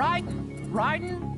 Riding, riding.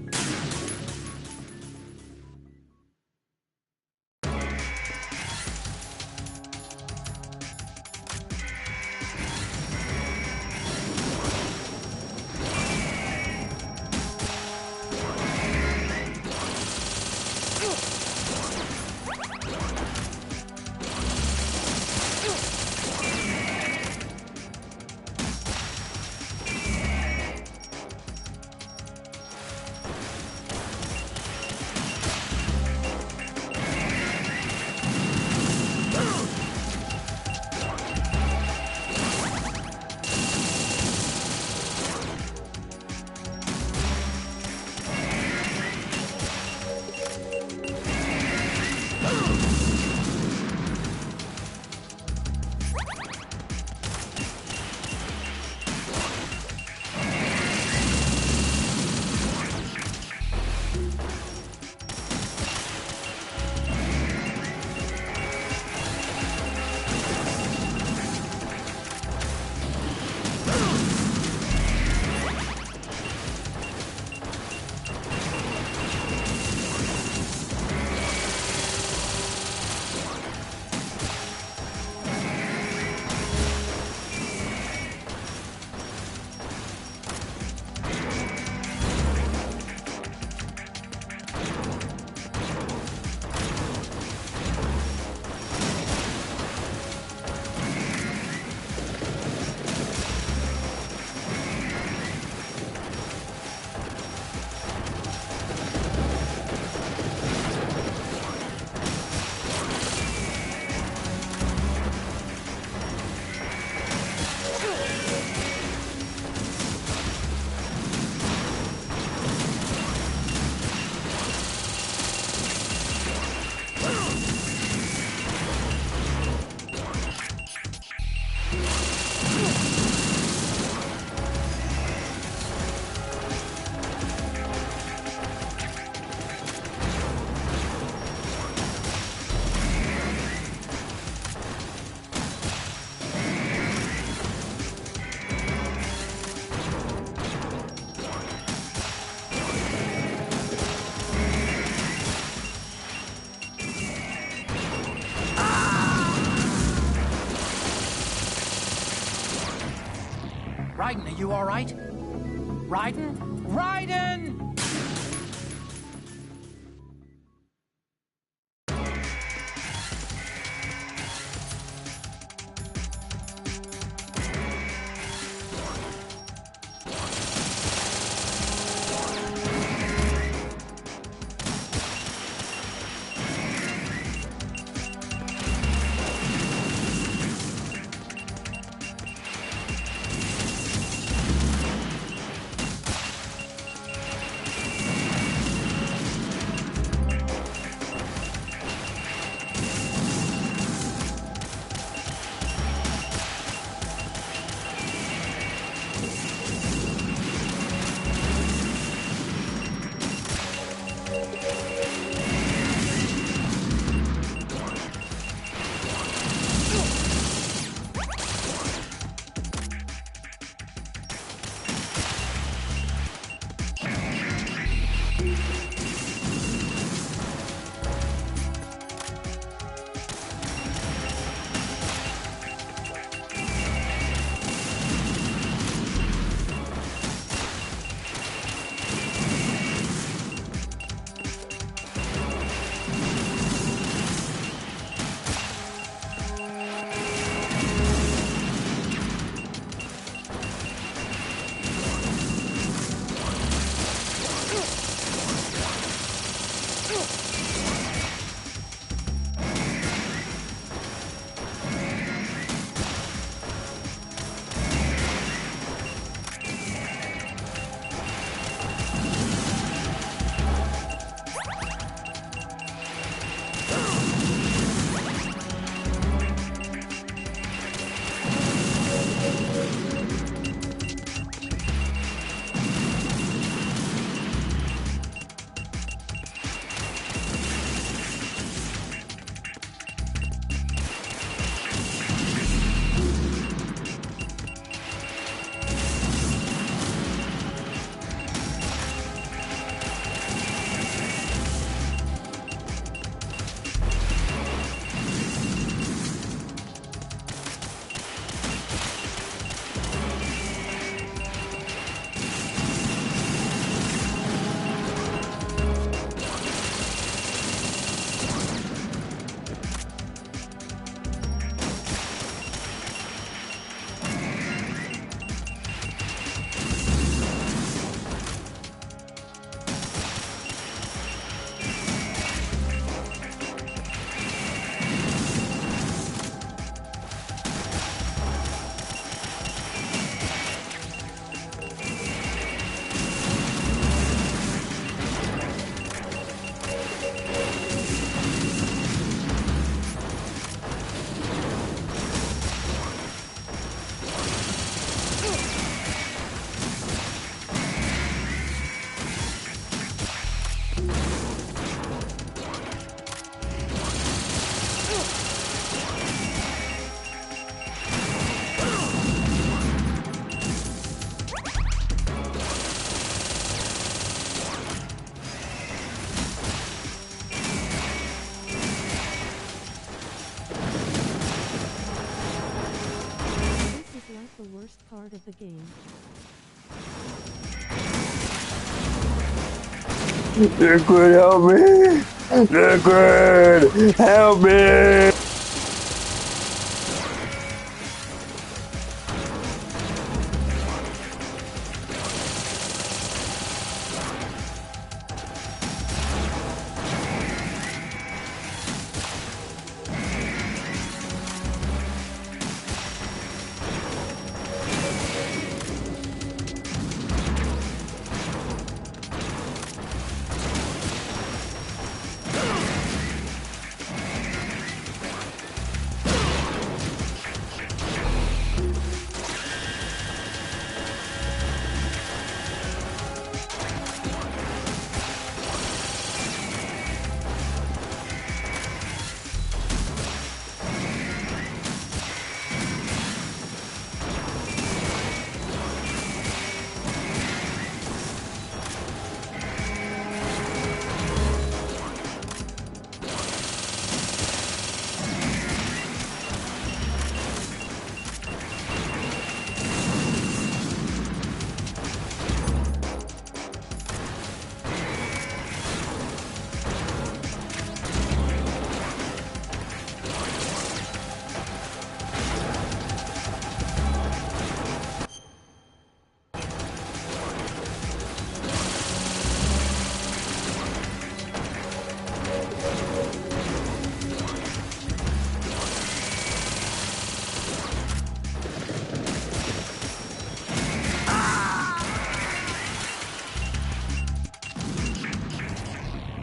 Riding, are you all right? Riding? Riding! part of the game. Liquid, help me! Liquid, help me!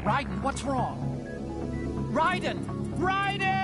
Raiden, what's wrong? Raiden! Raiden!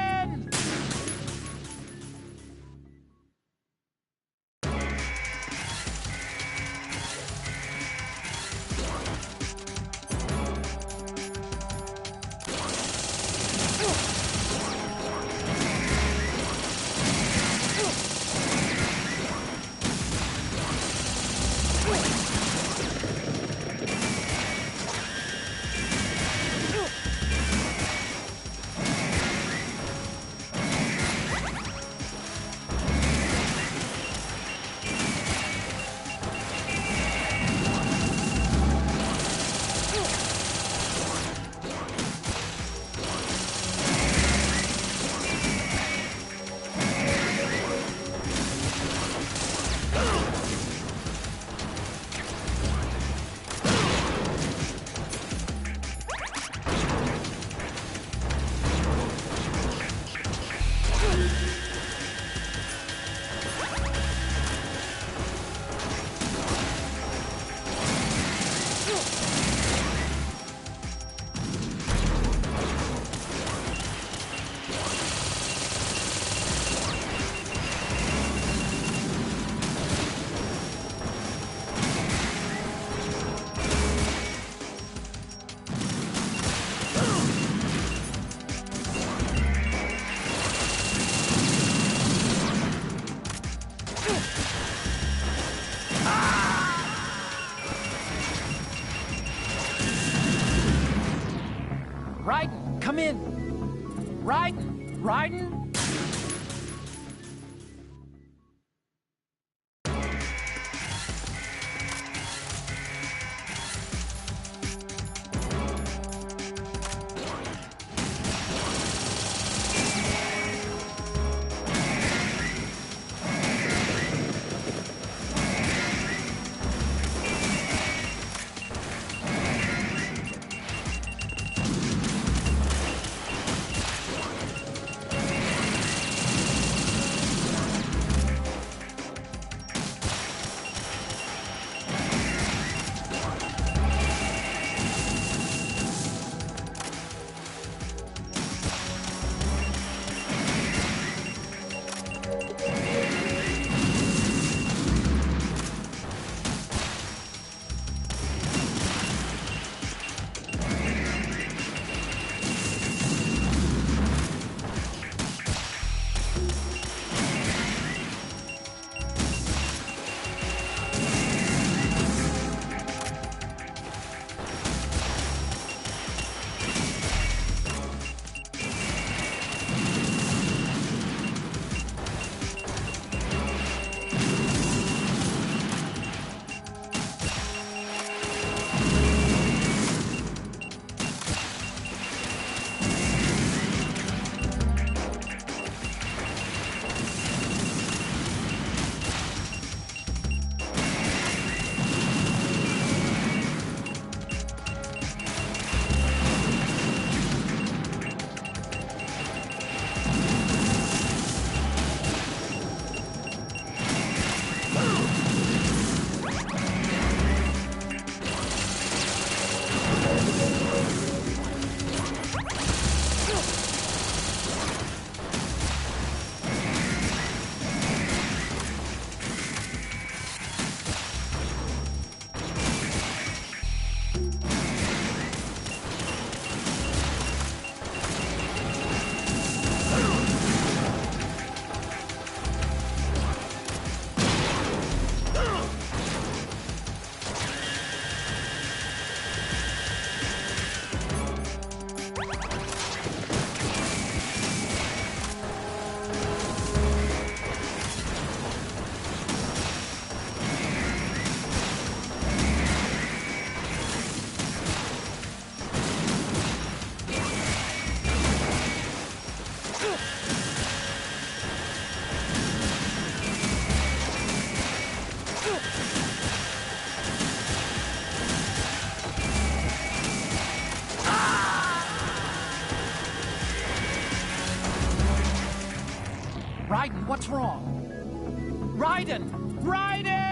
Raiden, come in! Raiden! Raiden? what's wrong? Raiden! Raiden!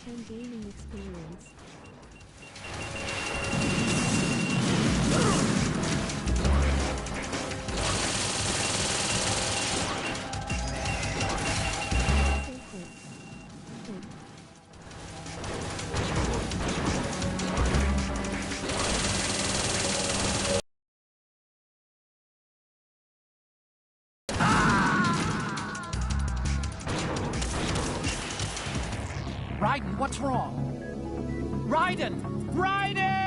/10 gaming experience. Raiden, what's wrong? Raiden! Raiden!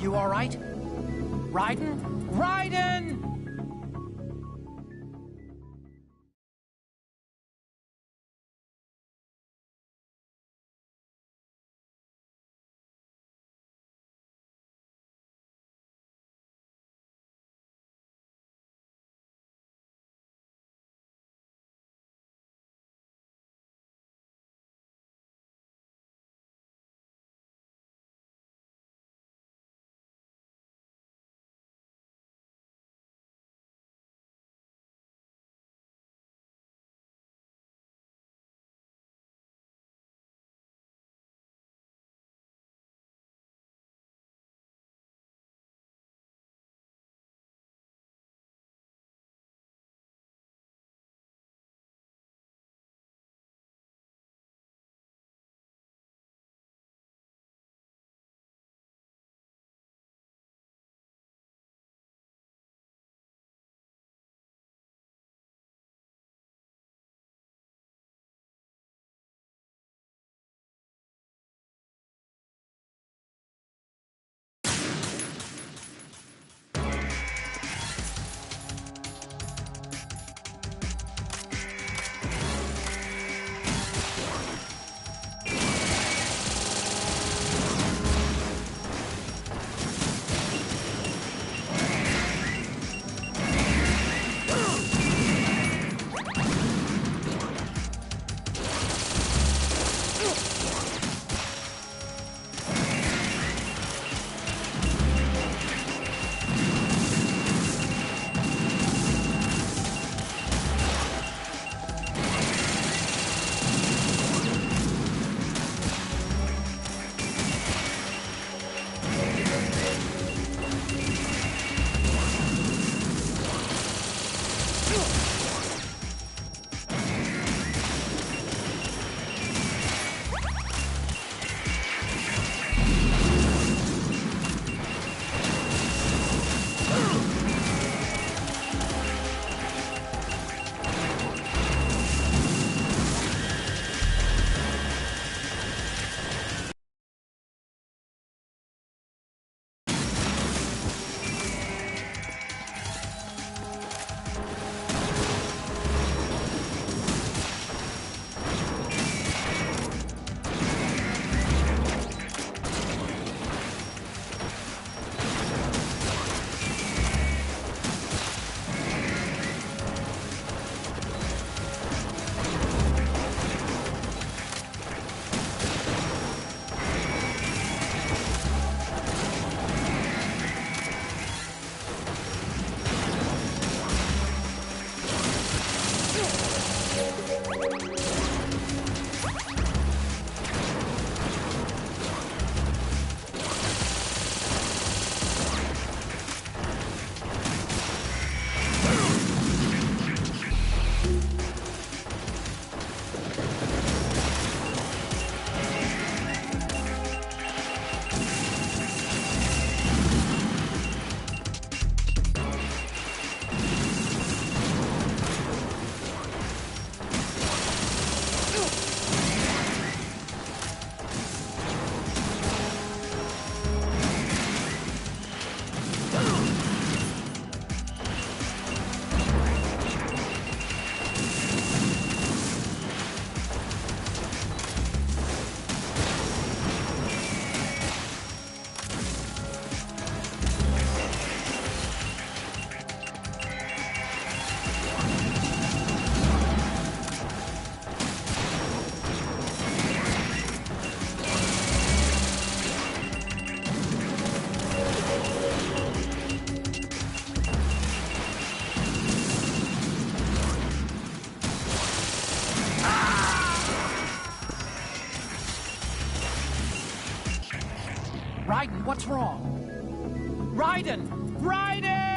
you all right? Raiden? Raiden! Raiden, what's wrong? Raiden! Raiden!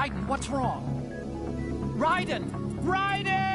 Raiden, what's wrong? Raiden! Raiden!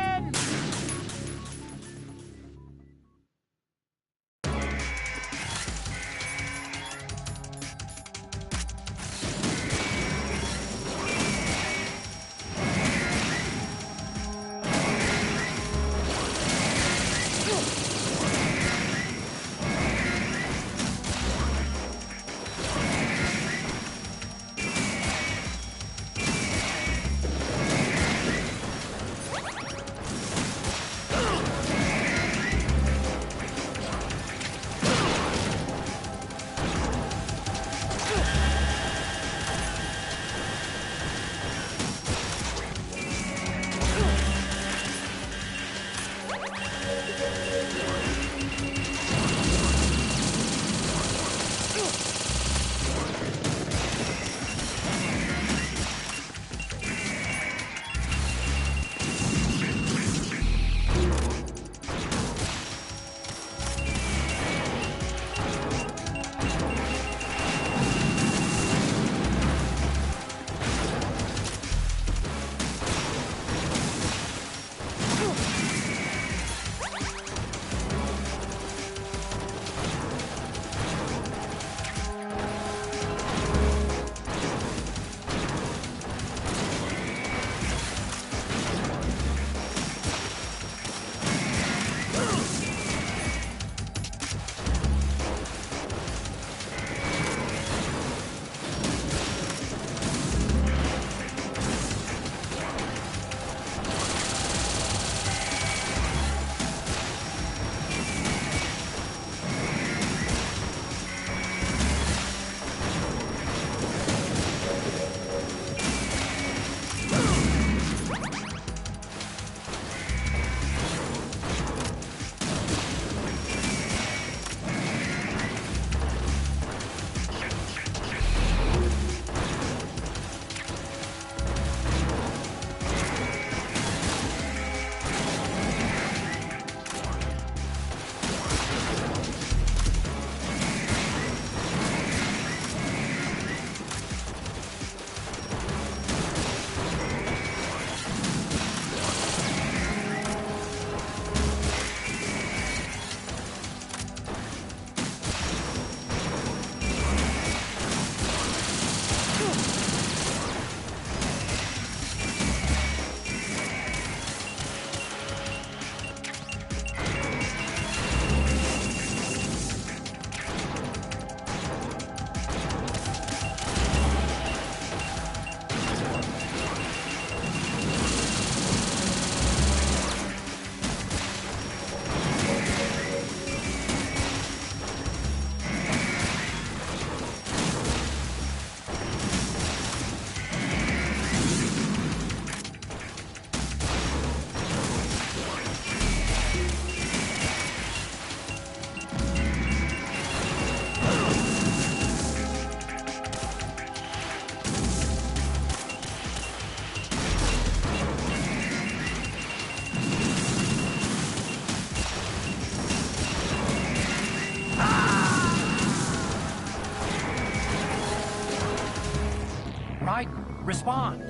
Raiden, respond!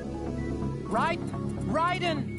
Raiden! Raiden!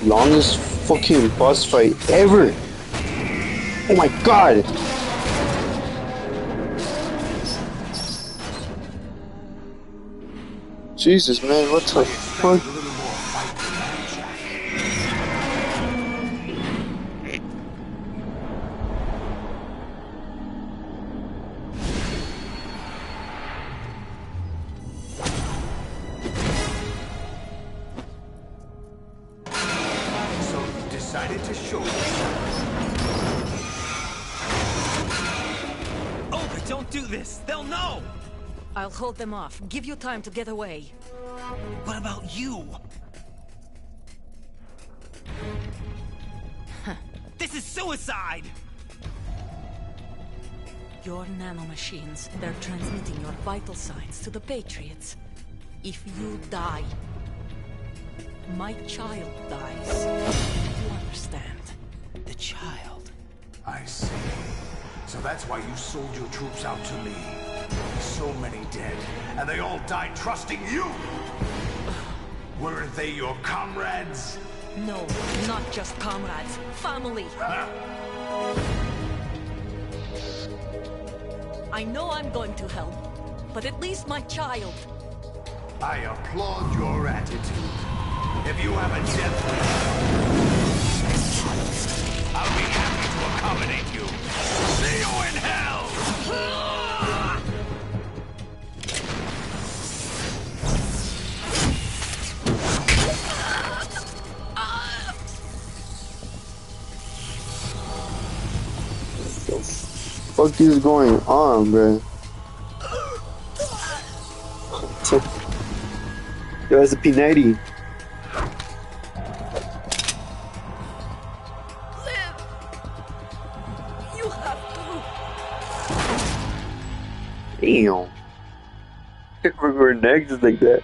Longest fucking boss fight ever. Oh my god. Jesus, man, what the fuck? So you decided to show yourself. Oh, but don't do this. They'll know. I'll hold them off. Give you time to get away. What about you? This is suicide! Your nanomachines, they're transmitting your vital signs to the Patriots. If you die, my child dies. You understand? The child. I see. So that's why you sold your troops out to me. So many dead, and they all died trusting you! Weren't they your comrades? No, not just comrades. Family. Huh? I know I'm going to help, but at least my child. I applaud your attitude. If you have a death wish, I'll be happy to accommodate you. See you in hell! What the fuck is going on, bro? Yo, it's a P90. Live! You have to. Damn. Her neck just like that.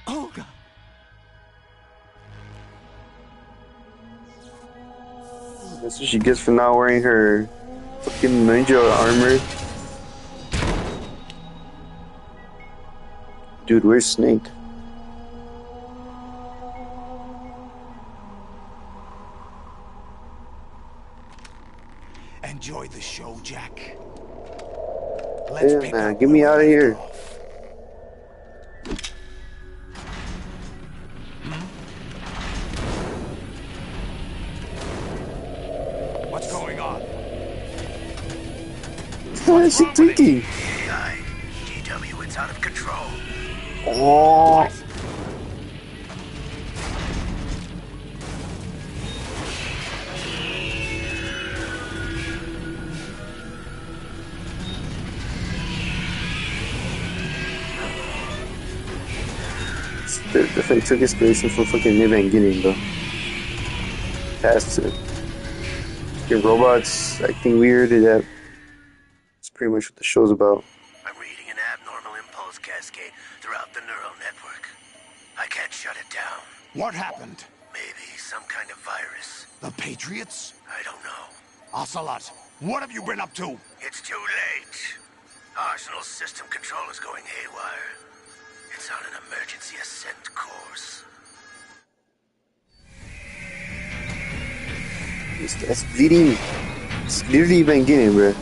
Oh, God. That's what she gets for not wearing her fucking ninja armor. Dude, where's Snake? Enjoy the show, Jack. Yeah, pick man, up get me where out of we here. left off. What's going on? What is she thinking? GW, it's out of control. Oh. The fake took inspiration from fucking Evangelion, though. Has to. Your robots acting weird, that's pretty much what the show's about. I'm reading an abnormal impulse cascade throughout the neural network. I can't shut it down. What happened? Maybe some kind of virus. The Patriots? I don't know. Ocelot, what have you been up to? It's too late. Arsenal's system control is going haywire. It's on an emergency ascent course. That's bleeding. It's literally Evangelion, bro.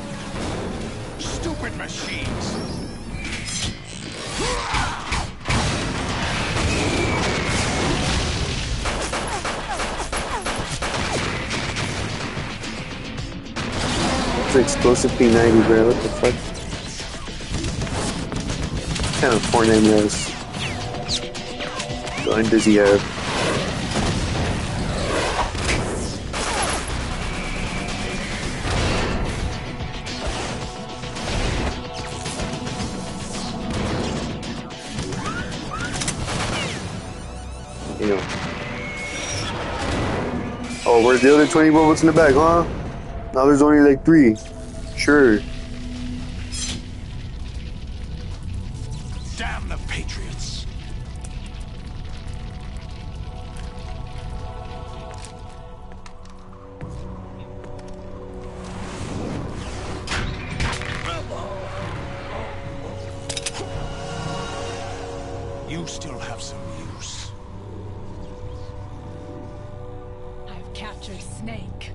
Stupid machines! It's an explosive P90, bro. What the fuck? What kind of Fortnite knows? Gun does he have? You know. Oh, where's the other 20 robots in the back, huh? Now there's only like 3. Sure. Damn the Patriots! You still have some use. creature, Snake.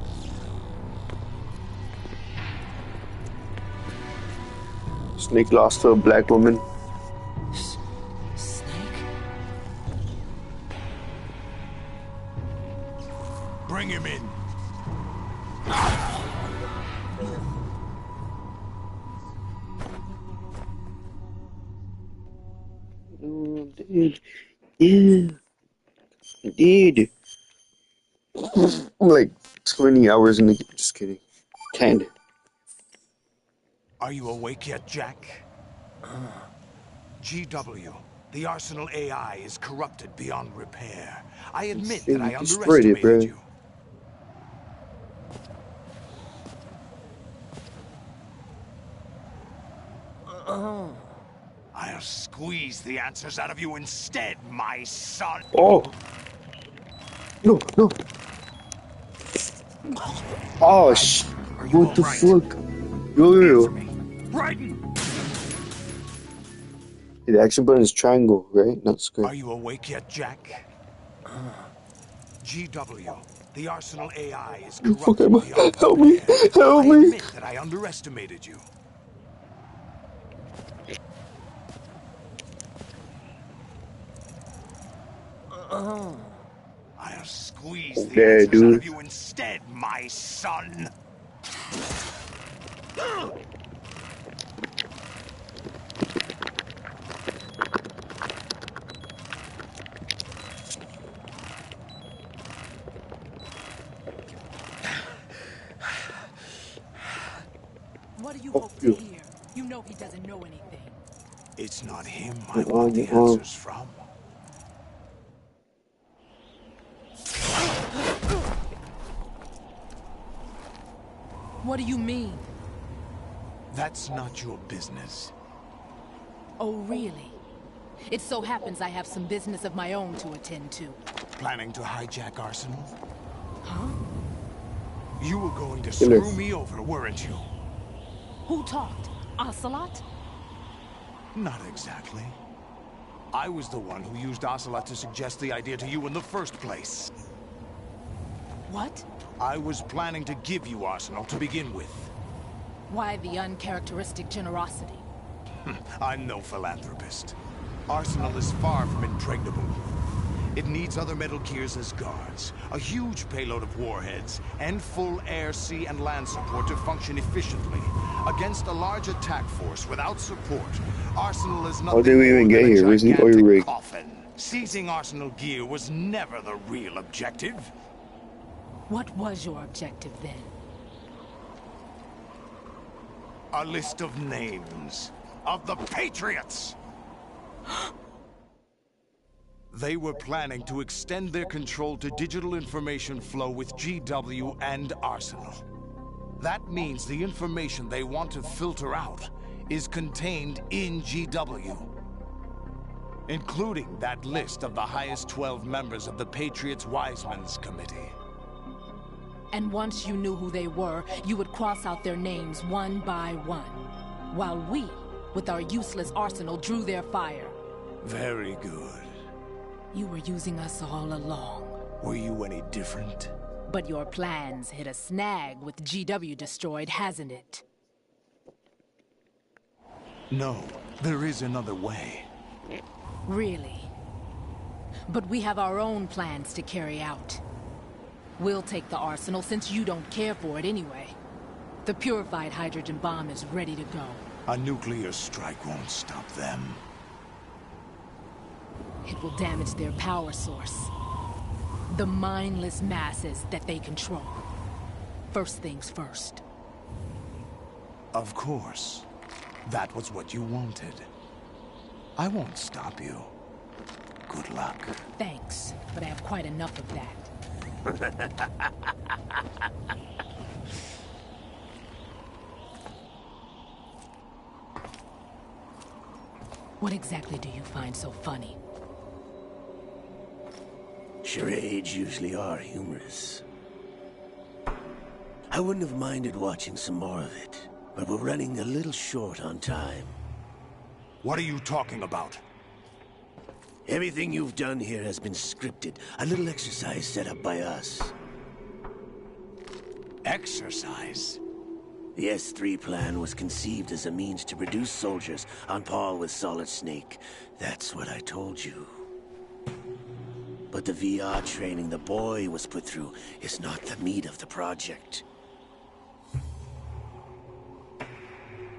Snake lost to a black woman. Snake? Bring him in. Oh, dude. Yeah. Indeed. I'm like 20 hours in the game. Just kidding. 10. Are you awake yet, Jack? GW, the Arsenal AI is corrupted beyond repair. I admit that I Destroyed it, underestimated bro. you. I'll squeeze the answers out of you instead, my son. Oh! No, no. Oh, sh. Are you What the alright? fuck? Yo, yo, Answer yo. me. Raiden! The action button is triangle, right? Not square. Are you awake yet, Jack? GW, the Arsenal AI is Fuck corrupted am I? beyond Help me! repair. Help I me! admit that I underestimated you. I'll squeeze the Okay, answers out dude. of you instead, my son. What do you Fuck hope you. to hear? You know he doesn't know anything. It's not him I Get want on the your arm. answers from. What do you mean? That's not your business. Oh, really? It so happens I have some business of my own to attend to. Planning to hijack Arsenal? Huh? You were going to Killer. screw me over, weren't you? Who talked? Ocelot? Not exactly. I was the one who used Ocelot to suggest the idea to you in the first place. What? I was planning to give you Arsenal to begin with. Why the uncharacteristic generosity? I'm no philanthropist. Arsenal is far from impregnable. It needs other Metal Gears as guards, a huge payload of warheads, and full air, sea, and land support to function efficiently. Against a large attack force without support, Arsenal is nothing did we even more get than a here? Where's the oil gigantic rig? coffin. Seizing Arsenal gear was never the real objective. What was your objective then? A list of names of the Patriots. They were planning to extend their control to digital information flow with GW and Arsenal. That means the information they want to filter out is contained in GW, including that list of the highest 12 members of the Patriots Wiseman's Committee. And once you knew who they were, you would cross out their names one by one, while we, with our useless arsenal, drew their fire. Very good. You were using us all along. Were you any different? But your plans hit a snag with GW destroyed, hasn't it? No, there is another way. Really? But we have our own plans to carry out. We'll take the arsenal since you don't care for it anyway. The purified hydrogen bomb is ready to go. A nuclear strike won't stop them. It will damage their power source. The mindless masses that they control. First things first. Of course. That was what you wanted. I won't stop you. Good luck. Thanks, but I have quite enough of that. What exactly do you find so funny? Charades usually are humorous. I wouldn't have minded watching some more of it, but we're running a little short on time. What are you talking about? Everything you've done here has been scripted, a little exercise set up by us. Exercise? The S3 plan was conceived as a means to produce soldiers on par with Solid Snake. That's what I told you. But the VR training the boy was put through is not the meat of the project.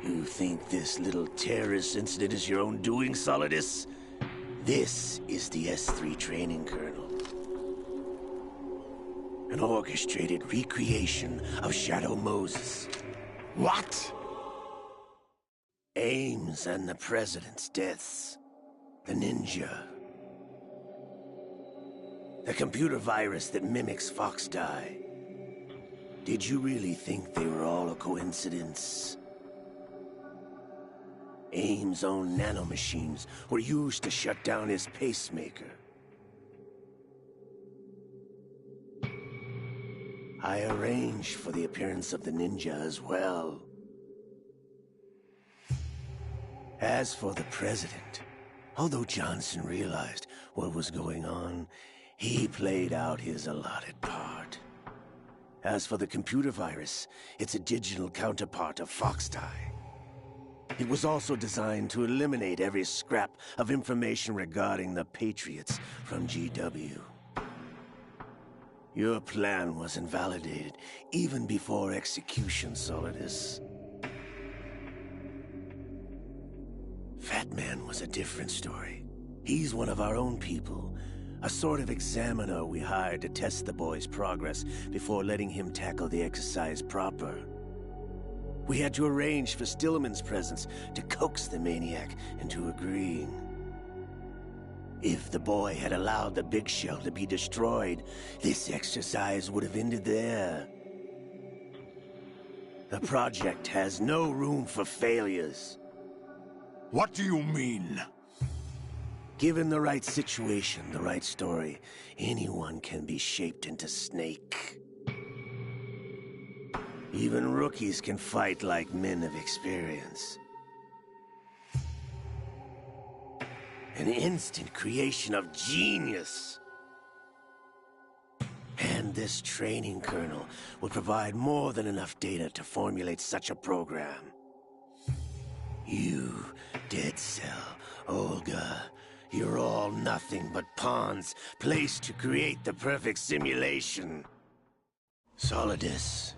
You think this little terrorist incident is your own doing, Solidus? This is the S3 training kernel. An orchestrated recreation of Shadow Moses. What? Ames and the President's deaths. The ninja. The computer virus that mimics Foxdie. Did you really think they were all a coincidence? Ames' own nanomachines were used to shut down his pacemaker. I arranged for the appearance of the ninja as well. As for the President, although Johnson realized what was going on, he played out his allotted part. As for the computer virus, it's a digital counterpart of Foxdie. It was also designed to eliminate every scrap of information regarding the Patriots from GW. Your plan was invalidated even before execution, Solidus. Fat Man was a different story. He's one of our own people, a sort of examiner we hired to test the boy's progress before letting him tackle the exercise proper. We had to arrange for Stillman's presence to coax the maniac into agreeing. If the boy had allowed the big shell to be destroyed, this exercise would have ended there. The project has no room for failures. What do you mean? Given the right situation, the right story, anyone can be shaped into Snake. Even rookies can fight like men of experience. An instant creation of genius. And this training kernel would provide more than enough data to formulate such a program. You, Dead Cell, Olga, you're all nothing but pawns placed to create the perfect simulation. Solidus,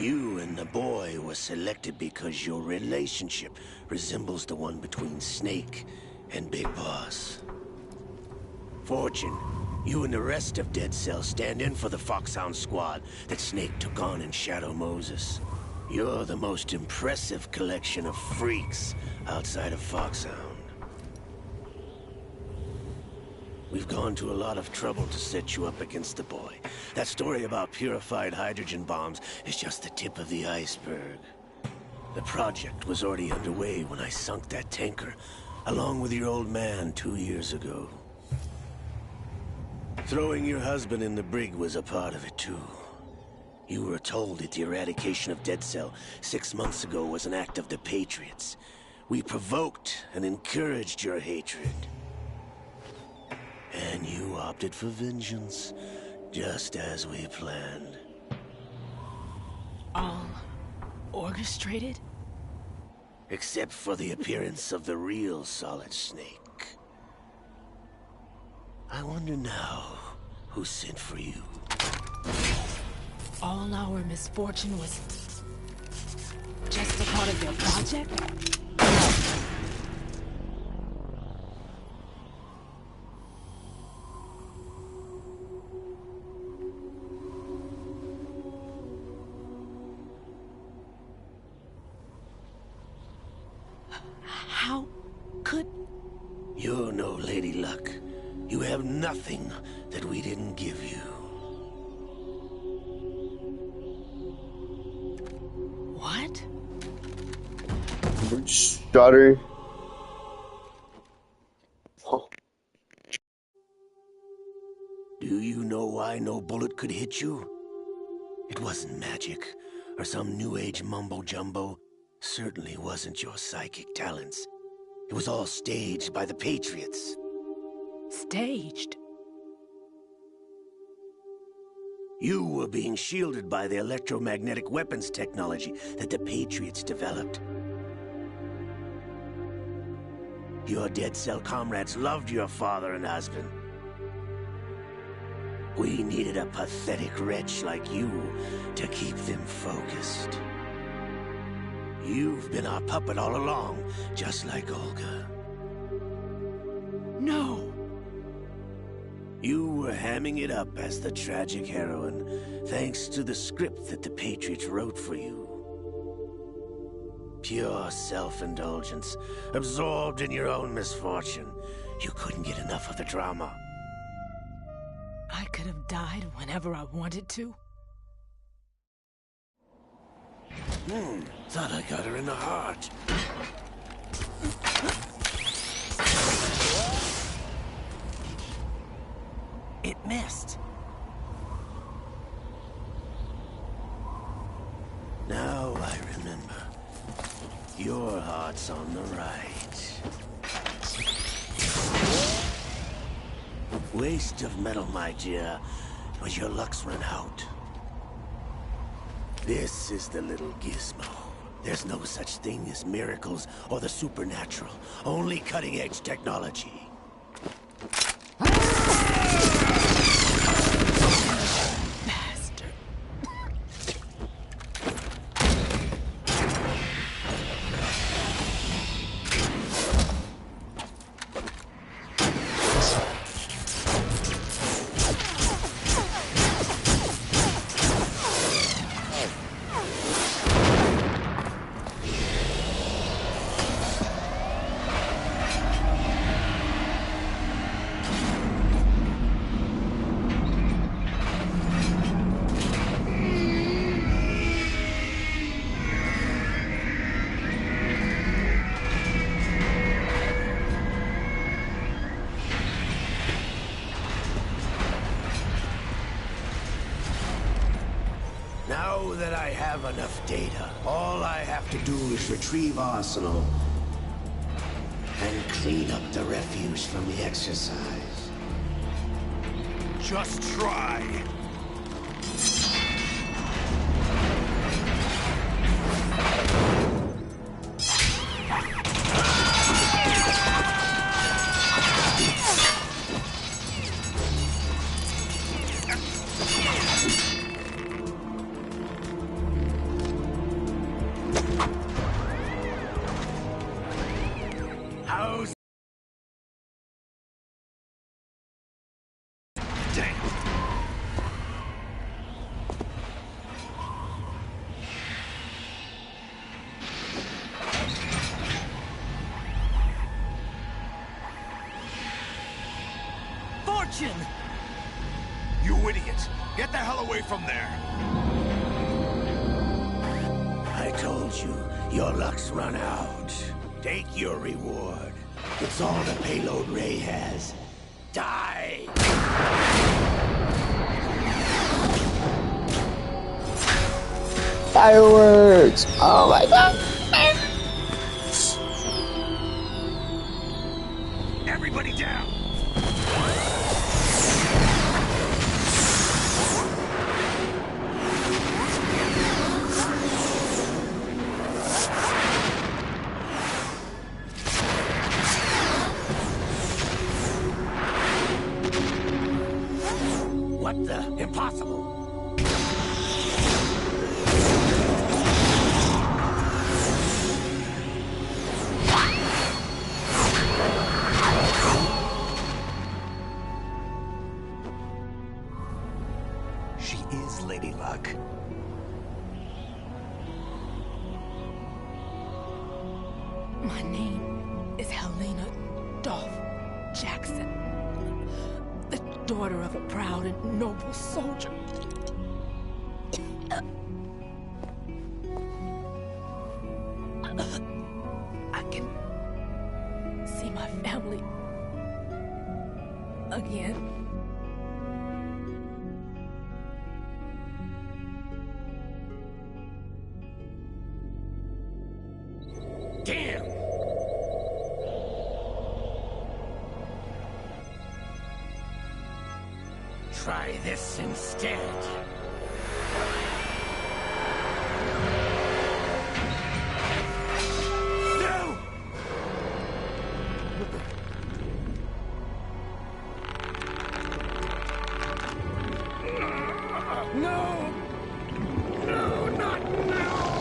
you and the boy were selected because your relationship resembles the one between Snake and Big Boss. Fortune, you and the rest of Dead Cell stand in for the Foxhound squad that Snake took on in Shadow Moses. You're the most impressive collection of freaks outside of Foxhound. We've gone to a lot of trouble to set you up against the boy. That story about purified hydrogen bombs is just the tip of the iceberg. The project was already underway when I sunk that tanker, along with your old man 2 years ago. Throwing your husband in the brig was a part of it too. You were told that the eradication of Dead Cell 6 months ago was an act of the Patriots. We provoked and encouraged your hatred. And you opted for vengeance, just as we planned. All orchestrated? Except for the appearance of the real Solid Snake. I wonder now who sent for you. All our misfortune was just a part of your project? How could... You're no Lady Luck. You have nothing that we didn't give you. What? Shot her. Oh. Do you know why no bullet could hit you? It wasn't magic, or some new age mumbo-jumbo. Certainly wasn't your psychic talents. It was all staged by the Patriots. Staged? You were being shielded by the electromagnetic weapons technology that the Patriots developed. Your dead cell comrades loved your father and husband. We needed a pathetic wretch like you to keep them focused. You've been our puppet all along, just like Olga. No! You were hamming it up as the tragic heroine, thanks to the script that the Patriots wrote for you. Pure self-indulgence, absorbed in your own misfortune. You couldn't get enough of the drama. I could have died whenever I wanted to. Thought I got her in the heart. It missed. Now I remember. Your heart's on the right. Waste of metal, my dear, but your luck's run out. This is the little gizmo. There's no such thing as miracles or the supernatural. Only cutting-edge technology. Bastard. Now that I have enough data, all I have to do is retrieve Arsenal and clean up the refuse from the exercise. Just try. How's... Damn. Fortune! You idiot! Get the hell away from there! I told you, your luck's run out. Take your reward. It's all the payload Ray has. Die! Fireworks! Oh my god! Everybody down! What the? Impossible! She is Lady Luck. My name is Helena Dolph Jackson, the daughter of a proud and noble soldier. I can see my family again. Damn! Try this instead. No! No, not now!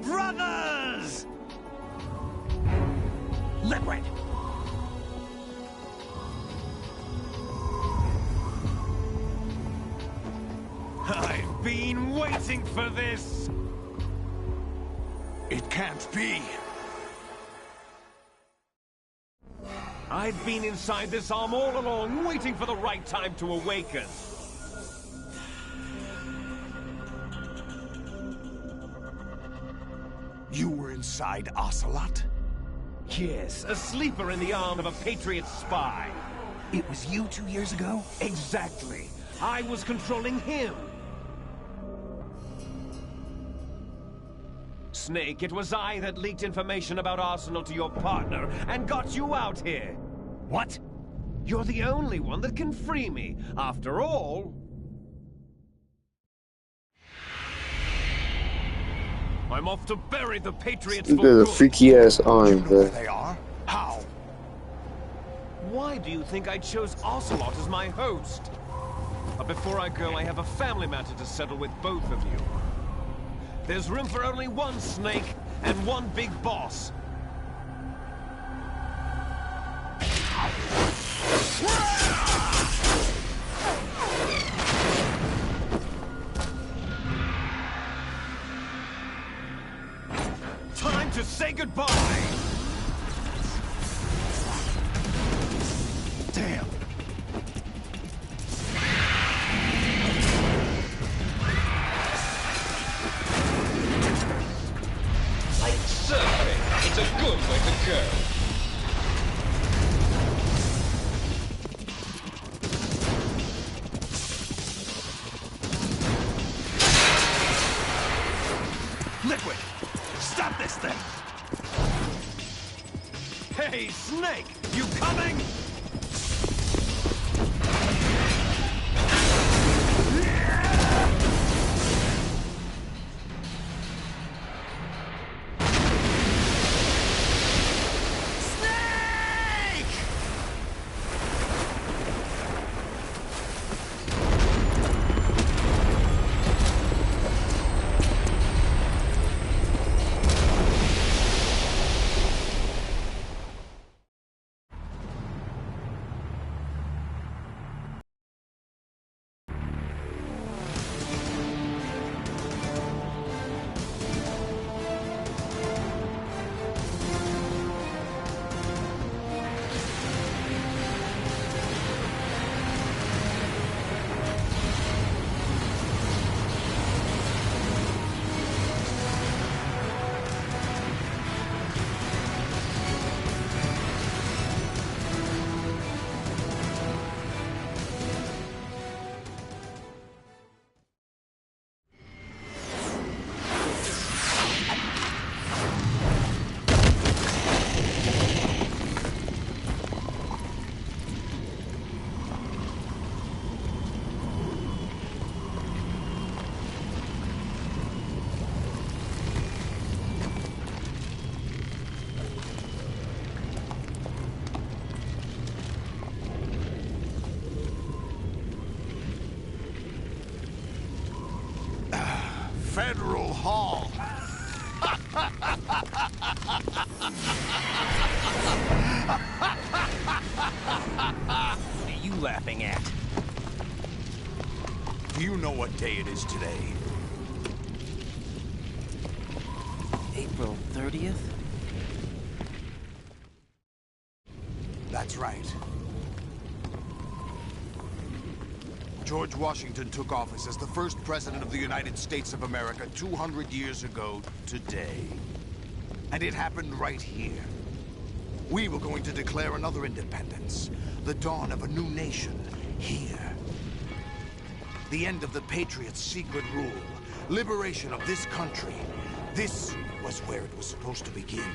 Brothers! Liquid! I've been waiting for this! It can't be! I've been inside this arm all along, waiting for the right time to awaken. You were inside Ocelot? Yes, a sleeper in the arm of a Patriot spy. It was you 2 years ago? Exactly. I was controlling him. Snake, it was I that leaked information about Arsenal to your partner and got you out here. What? You're the only one that can free me. After all... I'm off to bury the Patriots Look for at the good. freaky ass arm, You know bro. where they are? How? Why do you think I chose Ocelot as my host? But before I go, I have a family matter to settle with both of you. There's room for only one Snake and one big boss. Time to say goodbye! Damn. Like surfing, it's a good way to go. Liquid! Stop this thing! Hey, Snake! You coming? Federal Hall. What are you laughing at? Do you know what day it is today? April 30th? That's right. George Washington took office as the first president of the United States of America 200 years ago today. And it happened right here. We were going to declare another independence, the dawn of a new nation, here. The end of the Patriots' secret rule, liberation of this country. This was where it was supposed to begin.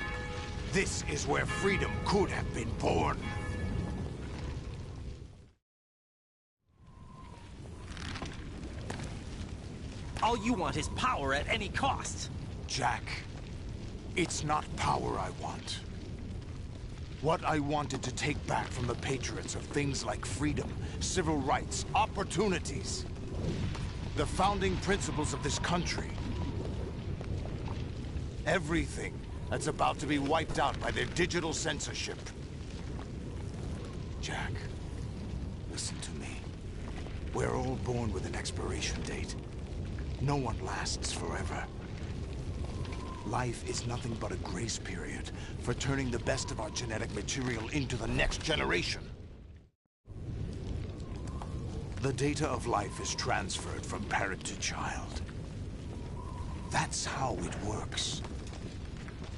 This is where freedom could have been born. All you want is power at any cost. Jack, it's not power I want. What I wanted to take back from the Patriots are things like freedom, civil rights, opportunities. The founding principles of this country. Everything that's about to be wiped out by their digital censorship. Jack, listen to me. We're all born with an expiration date. No one lasts forever. Life is nothing but a grace period for turning the best of our genetic material into the next generation. The data of life is transferred from parent to child. That's how it works.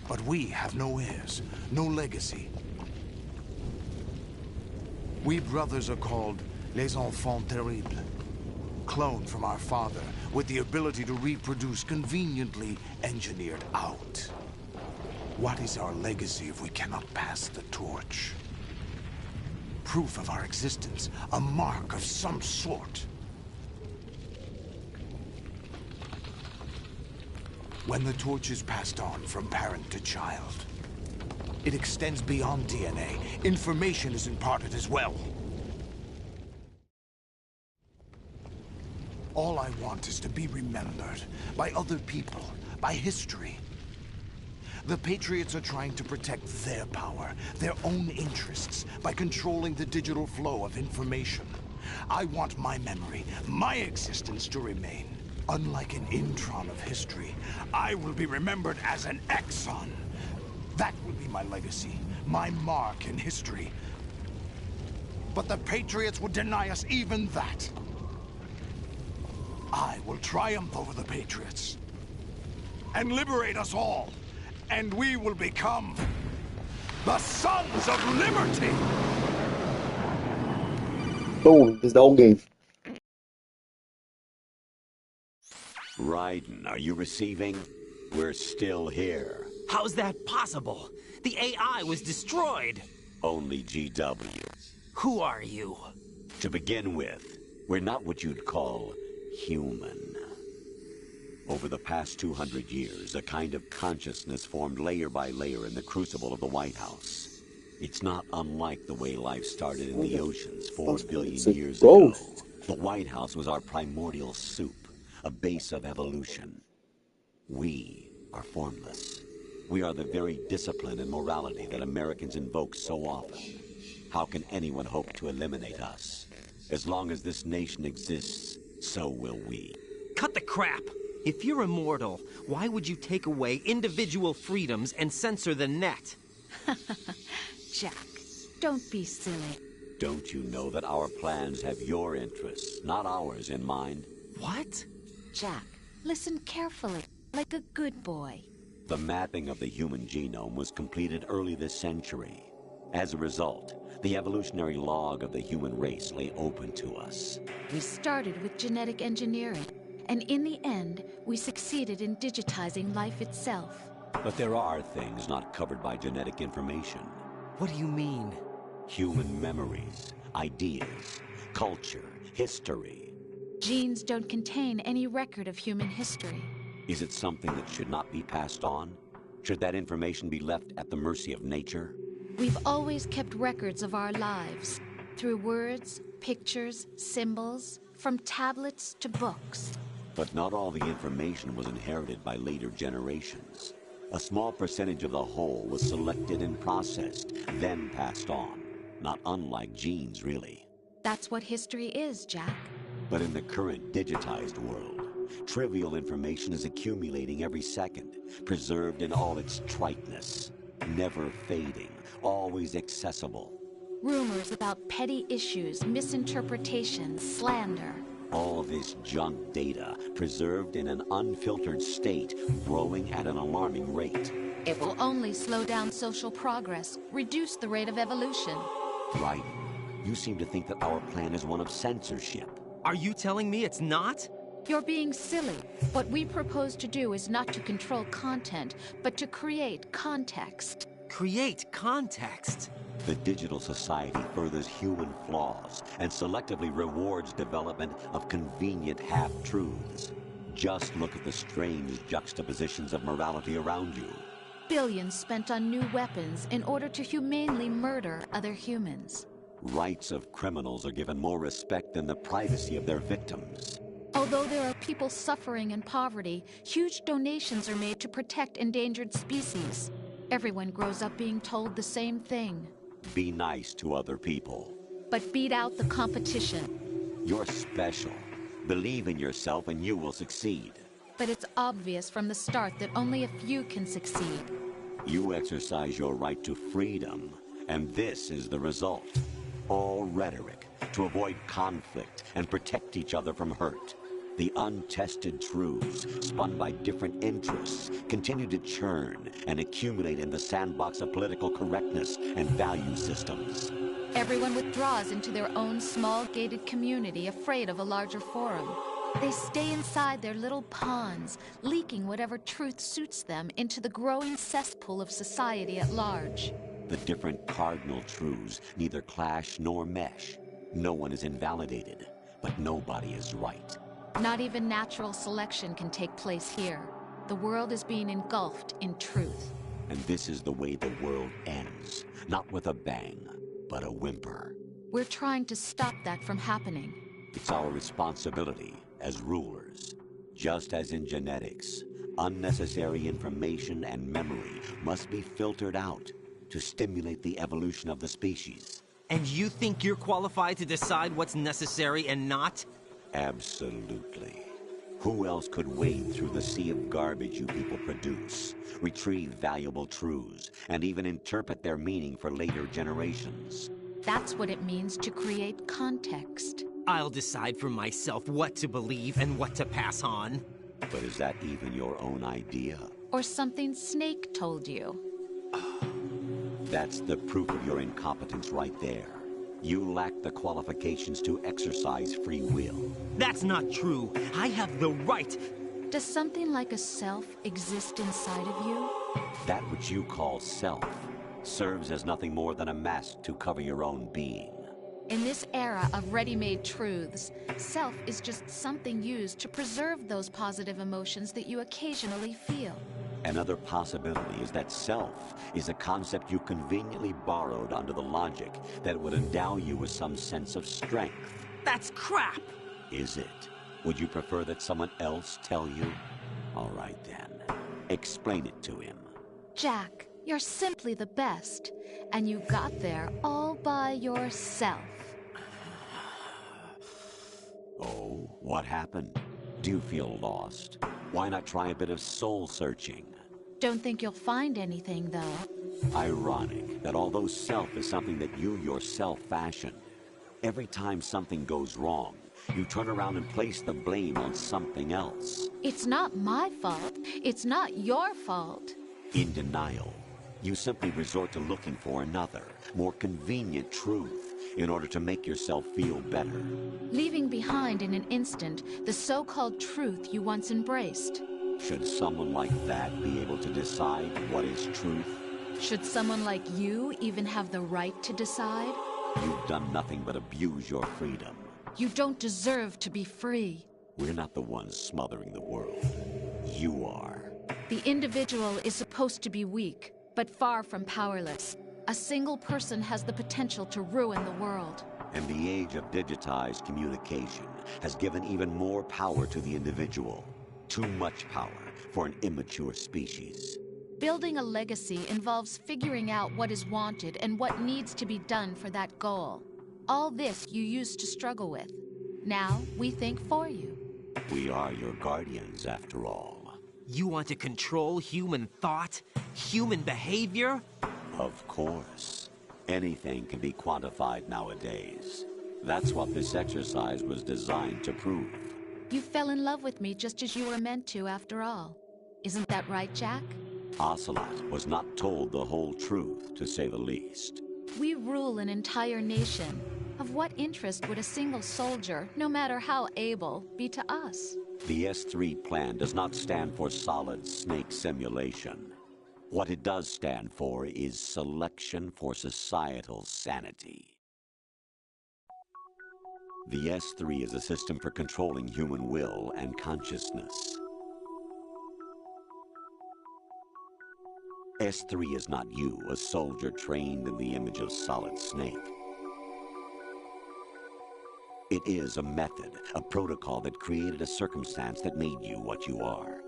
But we have no heirs, no legacy. We brothers are called les enfants terribles. Cloned from our father, with the ability to reproduce conveniently engineered out. What is our legacy if we cannot pass the torch? Proof of our existence, a mark of some sort. When the torch is passed on from parent to child, it extends beyond DNA. Information is imparted as well. All I want is to be remembered by other people, by history. The Patriots are trying to protect their power, their own interests, by controlling the digital flow of information. I want my memory, my existence to remain. Unlike an intron of history, I will be remembered as an exon. That will be my legacy, my mark in history. But the Patriots would deny us even that. I will triumph over the Patriots and liberate us all, and we will become the Sons of Liberty! Boom, this is the whole game. Raiden, are you receiving? We're still here. How's that possible? The AI was destroyed. Only GW. Who are you? To begin with, we're not what you'd call human. Over the past 200 years, a kind of consciousness formed layer by layer in the crucible of the White House. It's not unlike the way life started in the oceans 4 billion years ago. The White House was our primordial soup, a base of evolution. We are formless. We are the very discipline and morality that Americans invoke so often. How can anyone hope to eliminate us? As long as this nation exists, so will we. Cut the crap! If you're immortal, why would you take away individual freedoms and censor the net? Jack, don't be silly. Don't you know that our plans have your interests, not ours, in mind? What? Jack, listen carefully, like a good boy. The mapping of the human genome was completed early this century. As a result, the evolutionary log of the human race lay open to us. We started with genetic engineering, and in the end, we succeeded in digitizing life itself. But there are things not covered by genetic information. What do you mean? Human memories, ideas, culture, history. Genes don't contain any record of human history. Is it something that should not be passed on? Should that information be left at the mercy of nature? We've always kept records of our lives, through words, pictures, symbols, from tablets to books. But not all the information was inherited by later generations. A small percentage of the whole was selected and processed, then passed on. Not unlike genes, really. That's what history is, Jack. But in the current digitized world, trivial information is accumulating every second, preserved in all its triteness, never fading, always accessible. Rumors about petty issues, misinterpretations, slander. All this junk data, preserved in an unfiltered state, growing at an alarming rate. It will only slow down social progress, reduce the rate of evolution. Right. You seem to think that our plan is one of censorship. Are you telling me it's not? You're being silly. What we propose to do is not to control content, but to create context. create context. The digital society furthers human flaws and selectively rewards development of convenient half-truths. Just look at the strange juxtapositions of morality around you. Billions spent on new weapons in order to humanely murder other humans. Rights of criminals are given more respect than the privacy of their victims. Although there are people suffering in poverty, huge donations are made to protect endangered species. Everyone grows up being told the same thing. Be nice to other people. But beat out the competition. You're special. Believe in yourself and you will succeed. But it's obvious from the start that only a few can succeed. You exercise your right to freedom, and this is the result. All rhetoric to avoid conflict and protect each other from hurt. The untested truths, spun by different interests, continue to churn and accumulate in the sandbox of political correctness and value systems. Everyone withdraws into their own small gated community, afraid of a larger forum. They stay inside their little ponds, leaking whatever truth suits them into the growing cesspool of society at large. The different cardinal truths neither clash nor mesh. No one is invalidated, but nobody is right. Not even natural selection can take place here. The world is being engulfed in truth. And this is the way the world ends. Not with a bang, but a whimper. We're trying to stop that from happening. It's our responsibility as rulers. Just as in genetics, unnecessary information and memory must be filtered out to stimulate the evolution of the species. And you think you're qualified to decide what's necessary and not? Absolutely. Who else could wade through the sea of garbage you people produce, retrieve valuable truths, and even interpret their meaning for later generations? That's what it means to create context. I'll decide for myself what to believe and what to pass on. But is that even your own idea? Or something Snake told you? That's the proof of your incompetence right there. You lack the qualifications to exercise free will. That's not true. I have the right. Does something like a self exist inside of you? That which you call self serves as nothing more than a mask to cover your own being. In this era of ready-made truths, self is just something used to preserve those positive emotions that you occasionally feel. Another possibility is that self is a concept you conveniently borrowed under the logic that it would endow you with some sense of strength. That's crap! Is it? Would you prefer that someone else tell you? All right then. Explain it to him. Jack, you're simply the best. And you got there all by yourself. Oh, what happened? Do you feel lost? Why not try a bit of soul-searching? Don't think you'll find anything, though. Ironic that although self is something that you yourself fashioned, every time something goes wrong, you turn around and place the blame on something else. It's not my fault. It's not your fault. In denial, you simply resort to looking for another, more convenient truth in order to make yourself feel better. Leaving behind in an instant the so-called truth you once embraced. Should someone like that be able to decide what is truth? Should someone like you even have the right to decide? You've done nothing but abuse your freedom. You don't deserve to be free. We're not the ones smothering the world. You are. The individual is supposed to be weak, but far from powerless. A single person has the potential to ruin the world. And the age of digitized communication has given even more power to the individual. Too much power for an immature species. Building a legacy involves figuring out what is wanted and what needs to be done for that goal. All this you used to struggle with. Now we think for you. We are your guardians, after all. You want to control human thought? Human behavior? Of course. Anything can be quantified nowadays. That's what this exercise was designed to prove. You fell in love with me just as you were meant to, after all. Isn't that right, Jack? Ocelot was not told the whole truth, to say the least. We rule an entire nation. Of what interest would a single soldier, no matter how able, be to us? The S3 plan does not stand for solid snake simulation. What it does stand for is selection for societal sanity. The S3 is a system for controlling human will and consciousness. S3 is not you, a soldier trained in the image of Solid Snake. It is a method, a protocol that created a circumstance that made you what you are.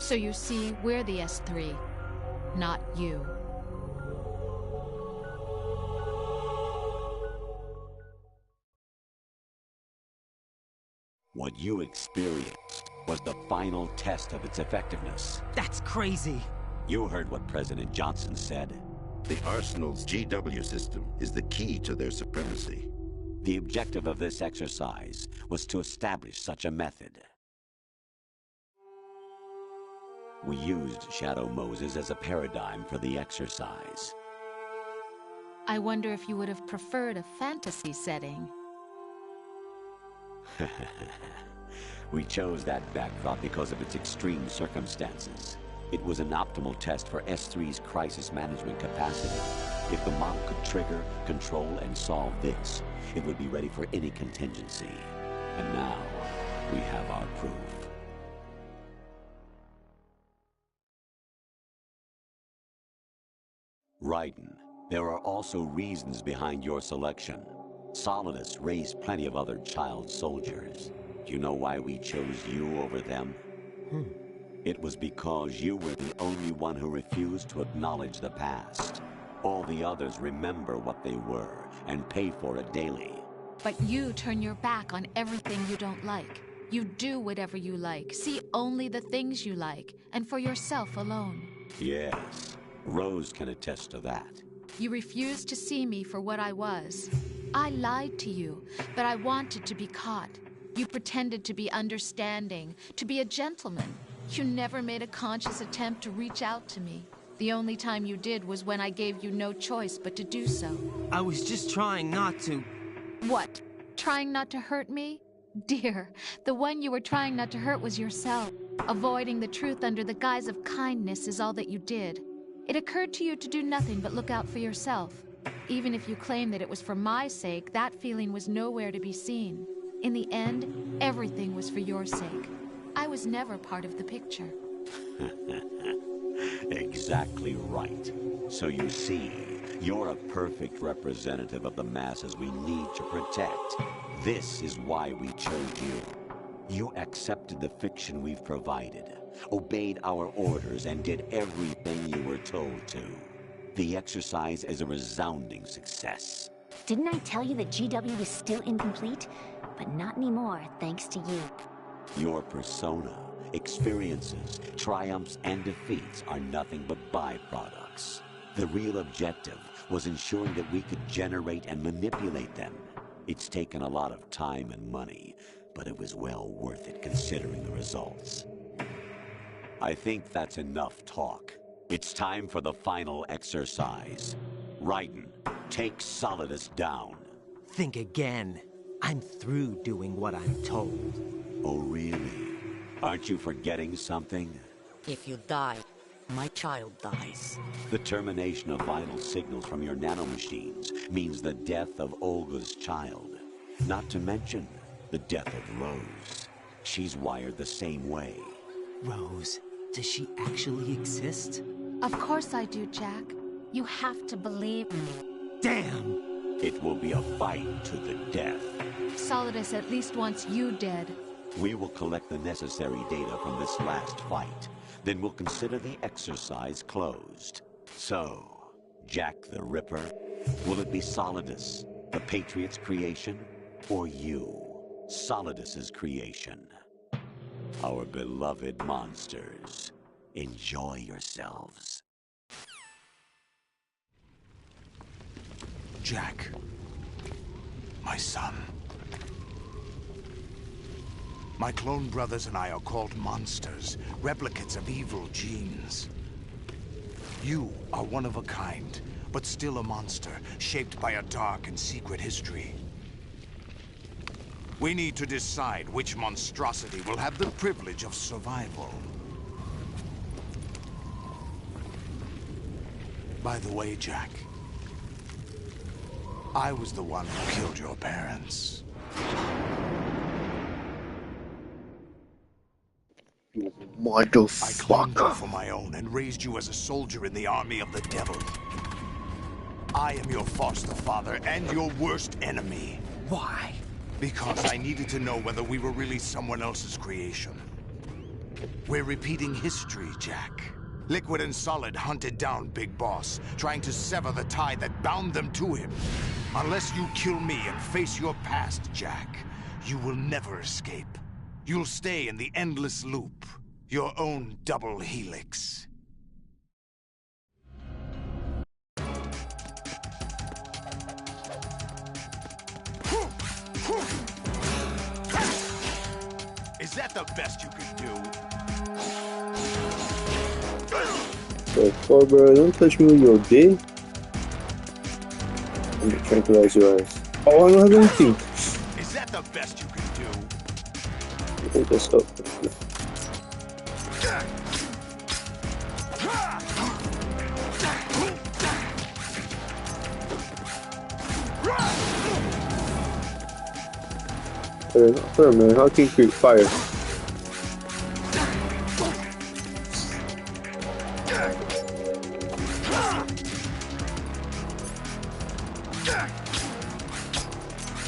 So you see, we're the S3, not you. What you experienced was the final test of its effectiveness. That's crazy. You heard what President Johnson said. The Arsenal's GW system is the key to their supremacy. The objective of this exercise was to establish such a method. We used Shadow Moses as a paradigm for the exercise. I wonder if you would have preferred a fantasy setting. We chose that backdrop because of its extreme circumstances. It was an optimal test for S3's crisis management capacity. If the model could trigger, control, and solve this, it would be ready for any contingency. And now, we have our proof. Raiden, there are also reasons behind your selection. Solidus raised plenty of other child soldiers. Do you know why we chose you over them? It was because you were the only one who refused to acknowledge the past. All the others remember what they were and pay for it daily. But you turn your back on everything you don't like. You do whatever you like, see only the things you like, and for yourself alone. Yes, Rose can attest to that. You refused to see me for what I was. I lied to you, but I wanted to be caught. You pretended to be understanding, to be a gentleman. You never made a conscious attempt to reach out to me. The only time you did was when I gave you no choice but to do so. I was just trying not to. What? Trying not to hurt me? Dear, the one you were trying not to hurt was yourself. Avoiding the truth under the guise of kindness is all that you did. It occurred to you to do nothing but look out for yourself. Even if you claim that it was for my sake, that feeling was nowhere to be seen. In the end, everything was for your sake. I was never part of the picture. Exactly right. So you see, you're a perfect representative of the masses we need to protect. This is why we chose you. You accepted the fiction we've provided, obeyed our orders, and did everything you were told to. The exercise is a resounding success. Didn't I tell you that GW was still incomplete? But not anymore, thanks to you. Your persona, experiences, triumphs, and defeats are nothing but byproducts. The real objective was ensuring that we could generate and manipulate them. It's taken a lot of time and money, but it was well worth it considering the results. I think that's enough talk. It's time for the final exercise. Raiden, take Solidus down. Think again. I'm through doing what I'm told. Oh, really? Aren't you forgetting something? If you die, my child dies. The termination of vital signals from your nanomachines means the death of Olga's child. Not to mention the death of Rose. She's wired the same way. Rose, does she actually exist? Of course I do, Jack. You have to believe me. Damn! It will be a fight to the death. Solidus at least wants you dead. We will collect the necessary data from this last fight. Then we'll consider the exercise closed. So, Jack the Ripper, will it be Solidus, the Patriot's creation, or you, Solidus's creation? Our beloved monsters, enjoy yourselves. Jack, my son. My clone brothers and I are called monsters, replicates of evil genes. You are one of a kind, but still a monster, shaped by a dark and secret history. We need to decide which monstrosity will have the privilege of survival. By the way, Jack, I was the one who killed your parents. Motherfucker. I claimed you for my own and raised you as a soldier in the army of the devil. I am your foster father and your worst enemy. Why? Because I needed to know whether we were really someone else's creation. We're repeating history, Jack. Liquid and Solid hunted down Big Boss, trying to sever the tie that bound them to him. Unless you kill me and face your past, Jack, you will never escape. You'll stay in the endless loop, your own double helix. Is that the best you can do? The fuck, bro? Don't touch me with your dick. I'm gonna tranquilize your eyes. Oh, I don't have anything. Is that the best you can do? I think that's up. Wait a minute, how can you create fire?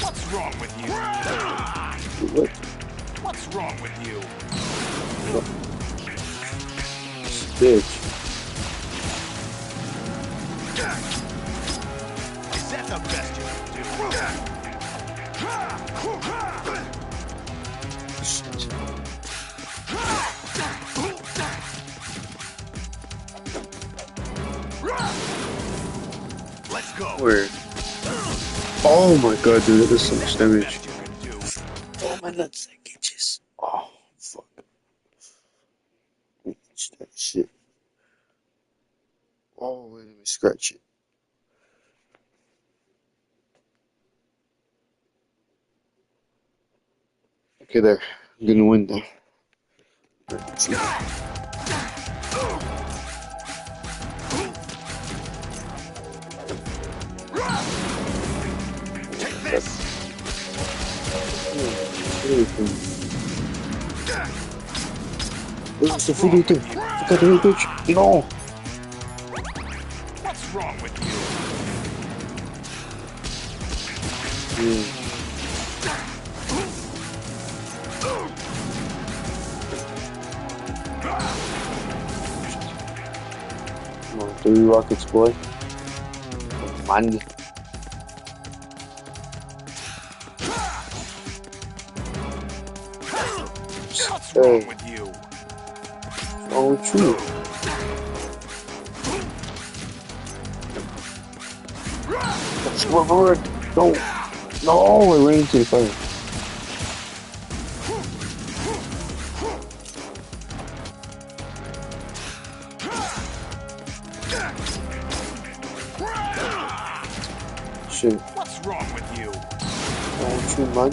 What's wrong with you? What? What's wrong with you? Bitch. Is that the best you can do? Let's go. Where? Oh my god, dude, that is so much damage. Oh, my nuts, I get you. Oh, fuck. Itch that shit. Oh, wait, let me scratch it. Okay, there. I'm gonna win now. Let's see. Take this. What's the video thing? Fuck out the way, bitch. No! What's wrong with you? Come on, 3 rockets, boy. Man. What's wrong with you? What's wrong with you? Let's go forward. No. No, I ran into the fire. Shit. What's wrong with you? What's wrong with you, man?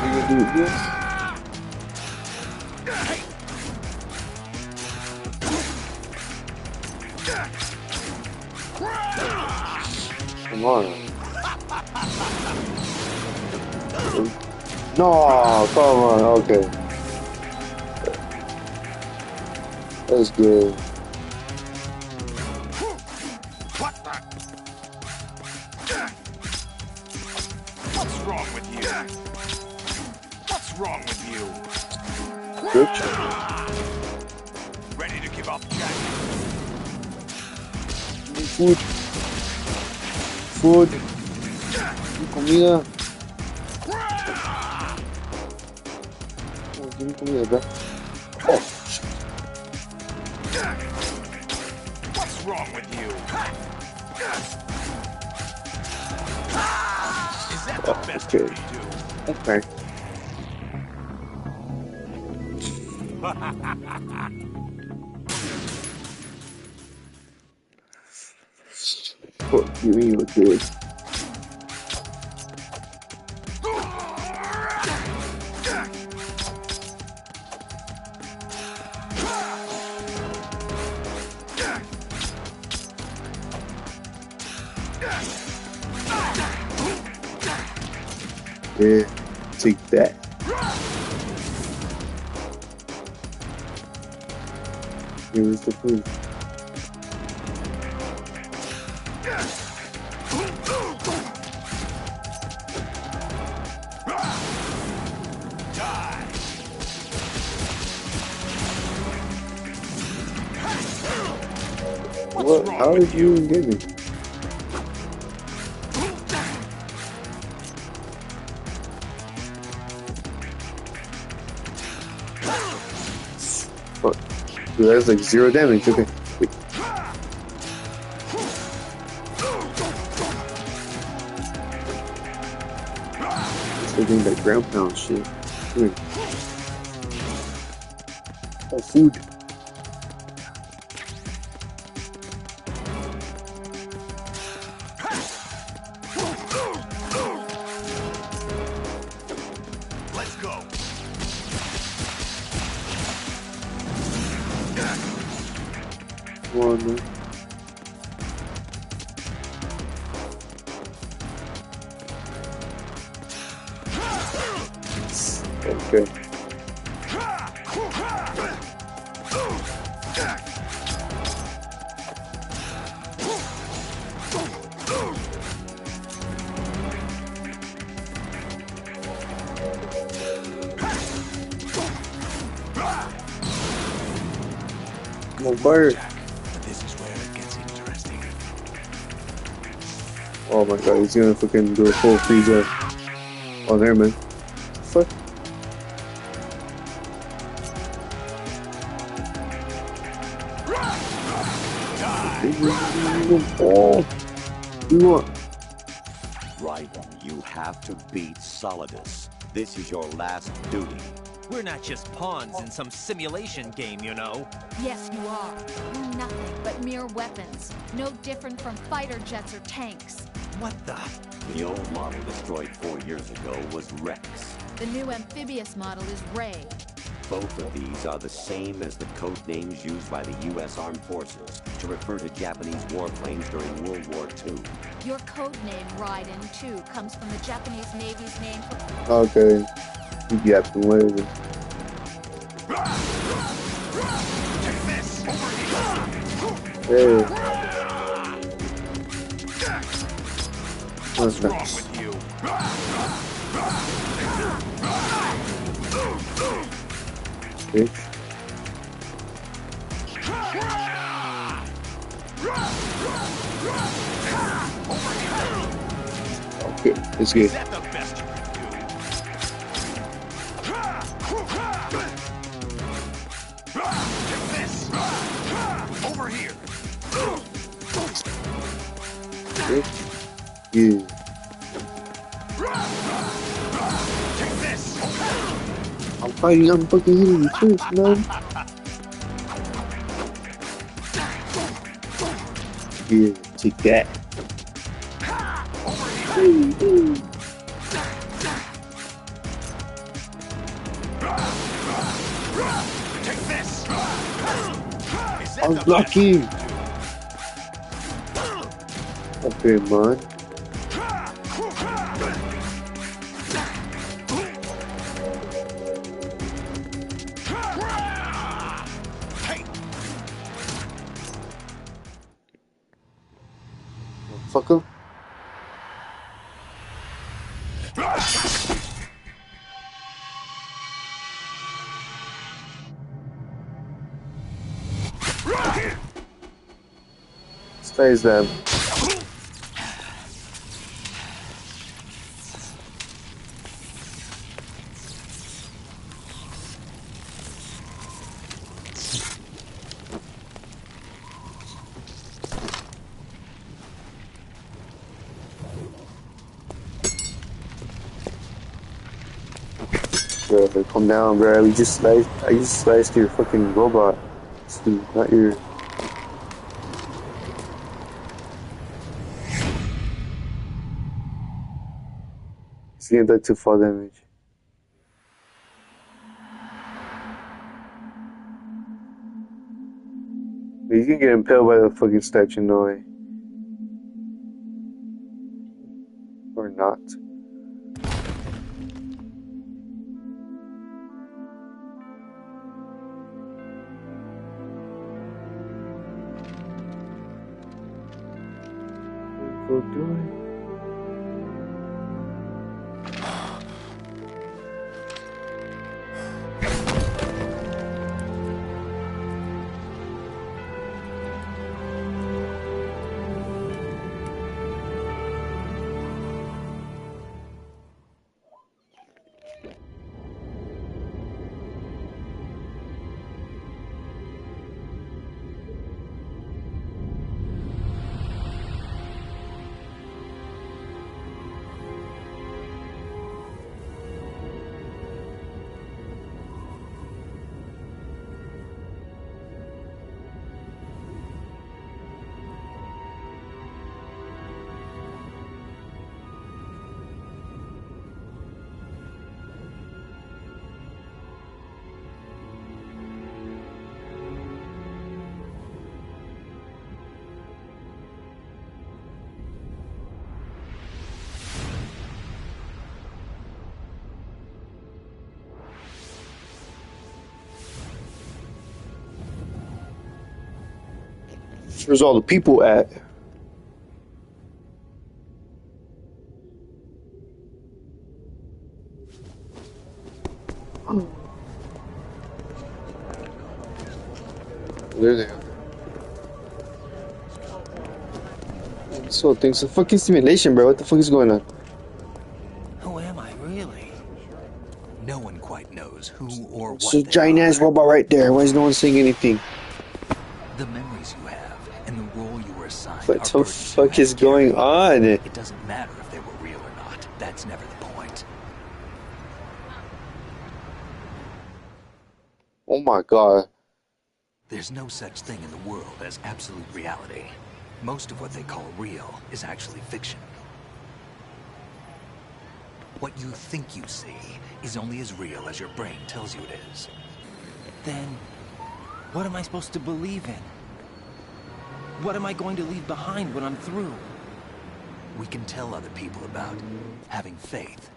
You gonna do it here? Come on. No, come on, okay. That's good. What the? What's wrong with you? What's wrong with you? Good. Ready to give up, Jack? Food. Food. Comida. Oh, give me comida, bro. Oh, shit. What's wrong with you? Is that the best you can do? Okay. Fuck you, you look good. Yeah, take that. Here's the food. What? How did you even get me? Fuck. Dude, that's like 0 damage. Okay. Wait. Still doing that ground pound shit. Come here. Oh, food. Let's go. Come on, man. Okay. Come on, bird. But this is where it gets interesting. Oh my god, he's gonna fucking do a full freeze up. Oh, there, man. Fuck. Oh, we want. Raiden, you have to beat Solidus. This is your last duty. We're not just pawns in some simulation game, you know. Yes, you are. You're nothing but mere weapons. No different from fighter jets or tanks. What the? The old model destroyed 4 years ago was Rex. The new amphibious model is Ray. Both of these are the same as the code names used by the U.S. Armed Forces to refer to Japanese warplanes during World War II. Your code name, Raiden, too, comes from the Japanese Navy's name for... Okay. You got the way. Hey. That's nice. Bitch. Okay, let's get. Over here. Okay. Yeah. I'm fighting, I'm fucking hitting you first, man. Yeah, take that. I'm blocking. Okay, man. Fucker. Stays them. Bro, calm down, bro. I just sliced your fucking robot. Dude, not your. He's getting that too far damage. He's gonna get impaled by the fucking statue, no way. Or not. go through it. Where's all the people at? There they are. This whole thing's a fucking simulation, bro. What the fuck is going on? Who am I, really? No one quite knows who or what It's a they giant ass robot right there. Why is no one saying anything? The memories you have and the role you were assigned. What the fuck is going on? It doesn't matter if they were real or not. That's never the point. Oh my god. There's no such thing in the world as absolute reality. Most of what they call real is actually fiction. What you think you see is only as real as your brain tells you it is. Then, what am I supposed to believe in? What am I going to leave behind when I'm through? We can tell other people about having faith.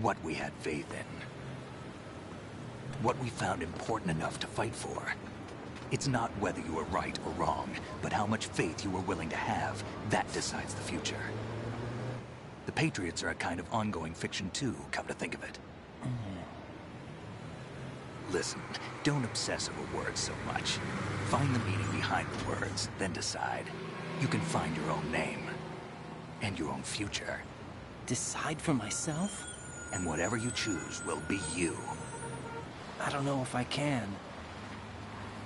What we had faith in. What we found important enough to fight for. It's not whether you were right or wrong, but how much faith you were willing to have. That decides the future. The Patriots are a kind of ongoing fiction too, come to think of it. Listen, don't obsess over words so much. Find the meaning behind the words, then decide. You can find your own name. And your own future. Decide for myself? And whatever you choose will be you. I don't know if I can.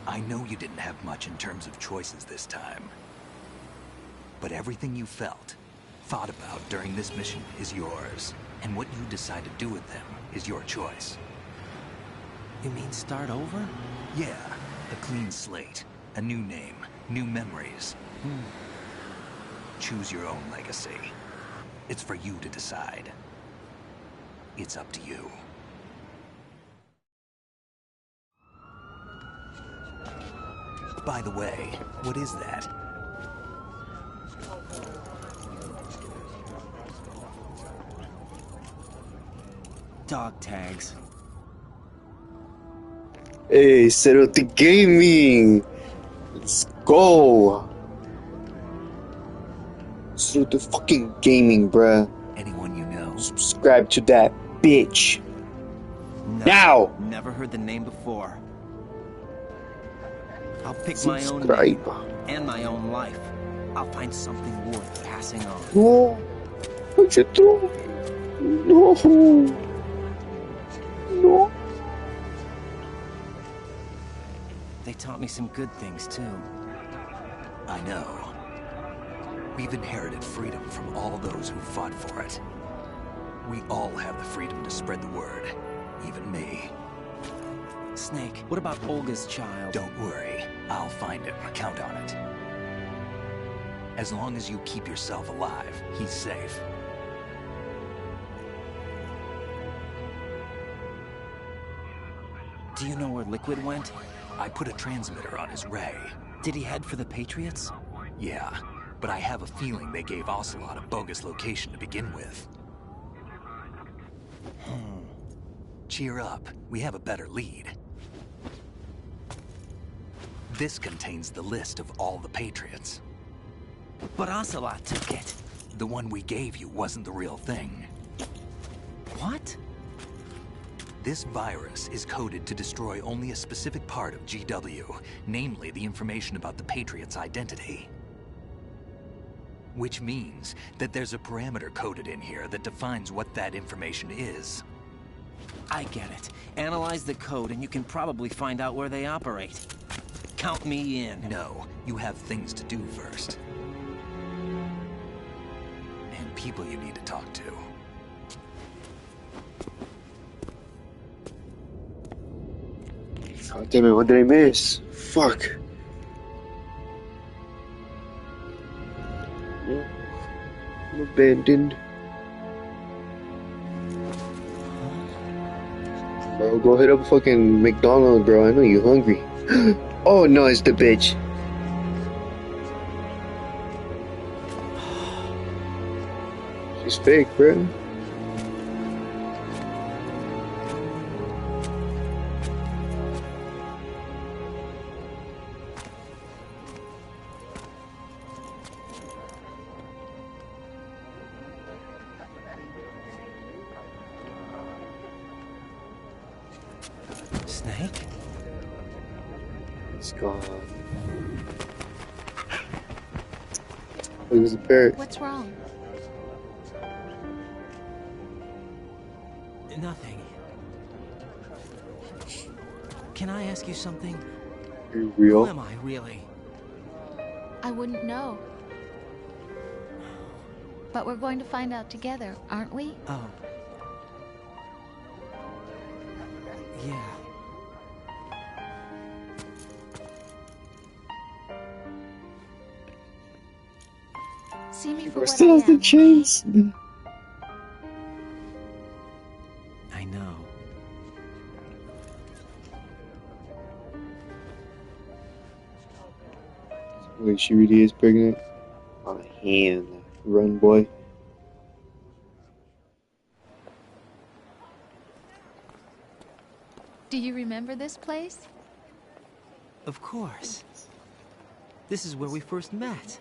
I know you didn't have much in terms of choices this time. But everything you felt, thought about during this mission is yours. And what you decide to do with them is your choice. You mean start over? Yeah, a clean slate, a new name, new memories. Choose your own legacy. It's for you to decide. It's up to you. By the way, what is that? Dog tags. Hey, settle the gaming. Let's go. Settle the fucking gaming, bruh. Anyone you know? Subscribe to that bitch. Now. Never heard the name before. I'll pick my own Subscribe. name and my own life. I'll find something worth passing on. No. What you do? No. No. They taught me some good things, too. I know. We've inherited freedom from all those who fought for it. We all have the freedom to spread the word. Even me. Snake, what about Olga's child? Don't worry. I'll find him. Count on it. As long as you keep yourself alive, he's safe. Do you know where Liquid went? I put a transmitter on his ray. Did he head for the Patriots? Yeah, but I have a feeling they gave Ocelot a bogus location to begin with. Cheer up. We have a better lead. This contains the list of all the Patriots. But Ocelot took it. The one we gave you wasn't the real thing. What? This virus is coded to destroy only a specific part of GW, namely the information about the Patriot's identity. Which means that there's a parameter coded in here that defines what that information is. I get it. Analyze the code and you can probably find out where they operate. Count me in. No, you have things to do first. And people you need to talk to. God damn it, what did I miss? Fuck. I'm abandoned. Bro, go hit up fucking McDonald's, bro. I know you hungry. Oh no, it's the bitch. She's fake, bro. Snake? It's gone. It was a parrot. What's wrong? Nothing. Can I ask you something? Are you real? Who am I, really? I wouldn't know. But we're going to find out together, aren't we? Oh. Yeah. See me for We're what still I has the am. chains. I know. Wait, she really is pregnant? On a hand. Run, boy. Do you remember this place? Of course. This is where we first met.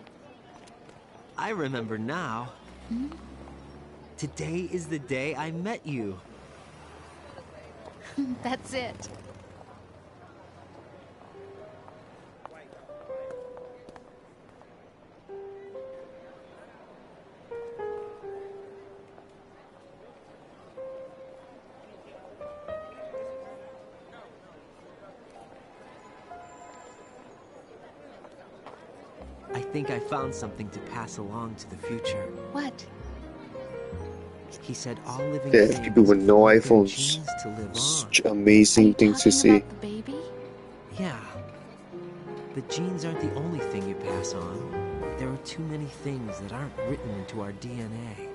I remember now. Hmm? Today is the day I met you. That's it. I think I found something to pass along to the future. What? He said all living Yeah, things people with no need their iPhones. genes to live on. Such amazing things to see. About the baby? Yeah. The genes aren't the only thing you pass on. There are too many things that aren't written into our DNA.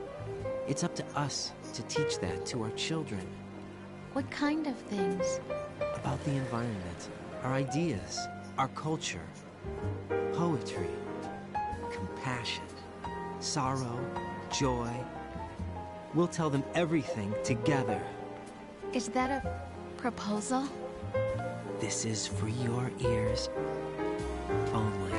It's up to us to teach that to our children. What kind of things? About the environment, our ideas, our culture, poetry, compassion, sorrow, joy. We'll tell them everything together. Is that a proposal? This is for your ears only.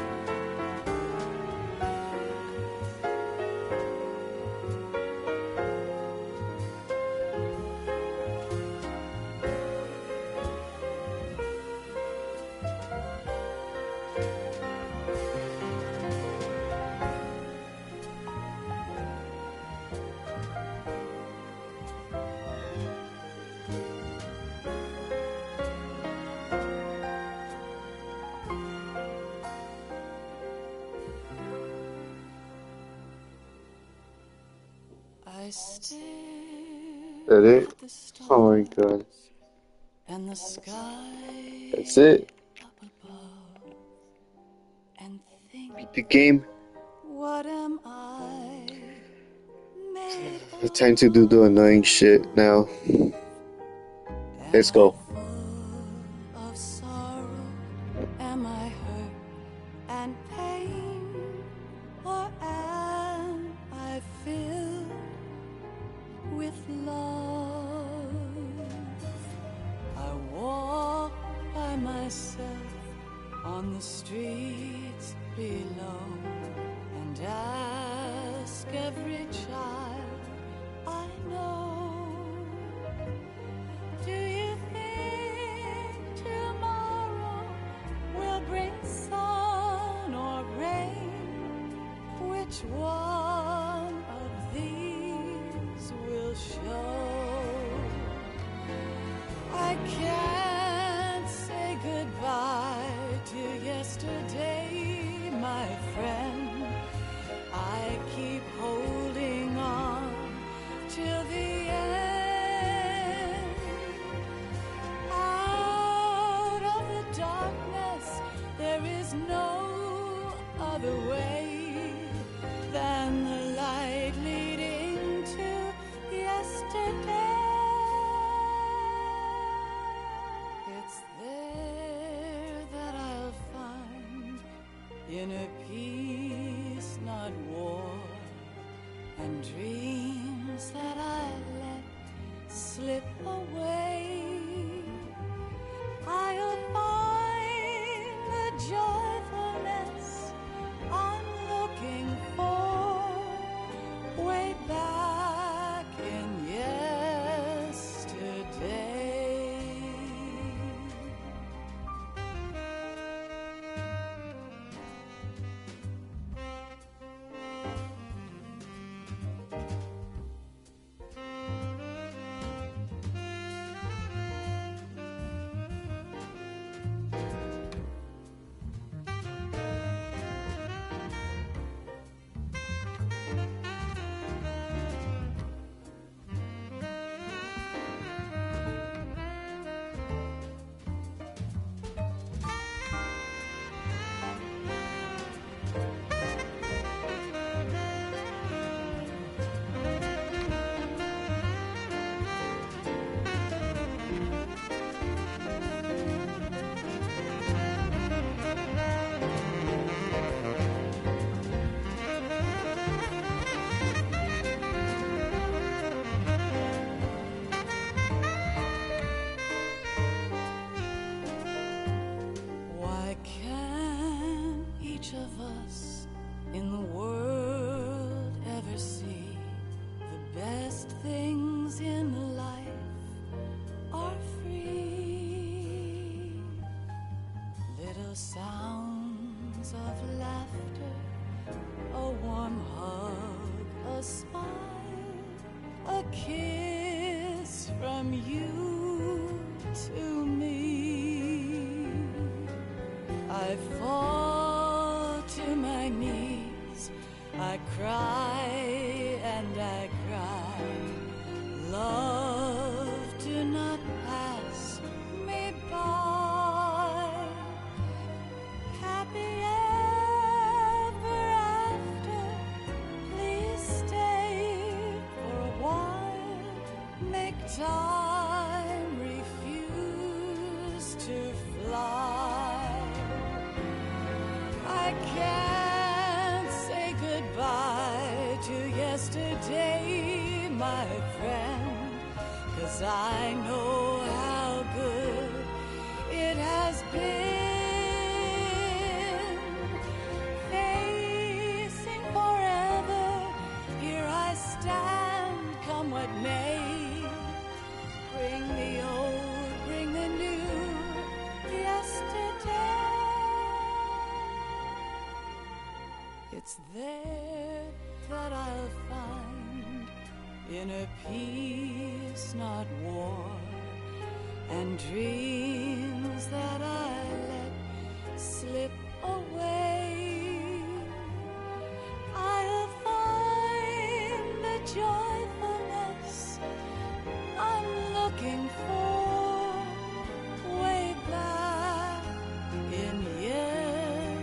That it? Oh my god. And the sky That's it? up above, and think, Beat the game. what am I made It's time to do the annoying shit now. Let's go. of sorrow? Am I hurt and pain, or am I filled with love? I walk by myself on the streets below, and and ask every child I know. Do you think tomorrow will bring sun or rain? Which one of these will show? I can't say goodbye to yesterday, my friend. I keep holding on till the end. Out of the darkness, there is no other way than the light leading to yesterday. It's there that I'll find inner peace, not war, and dreams that I let slip away. I'll find the joyfulness I'm looking for way back in yesterday. Why can't each of us in the world ever see the best things in life are free? Little sounds of laughter, a warm hug, a smile, a kiss from you to me. I fall to my knees, I cry and I cry. Love, do not pass me by. Happy ever after, please stay for a while. Make time refuse to fly. I can't say goodbye to yesterday, my friend, 'cause I know how good it has been. Facing forever, here I stand, come what may. Bring the old, bring the new, yesterday. It's there that I'll find inner peace, not war, and dreams that I let slip away. I'll find the joyfulness I'm looking for way back in yesterday.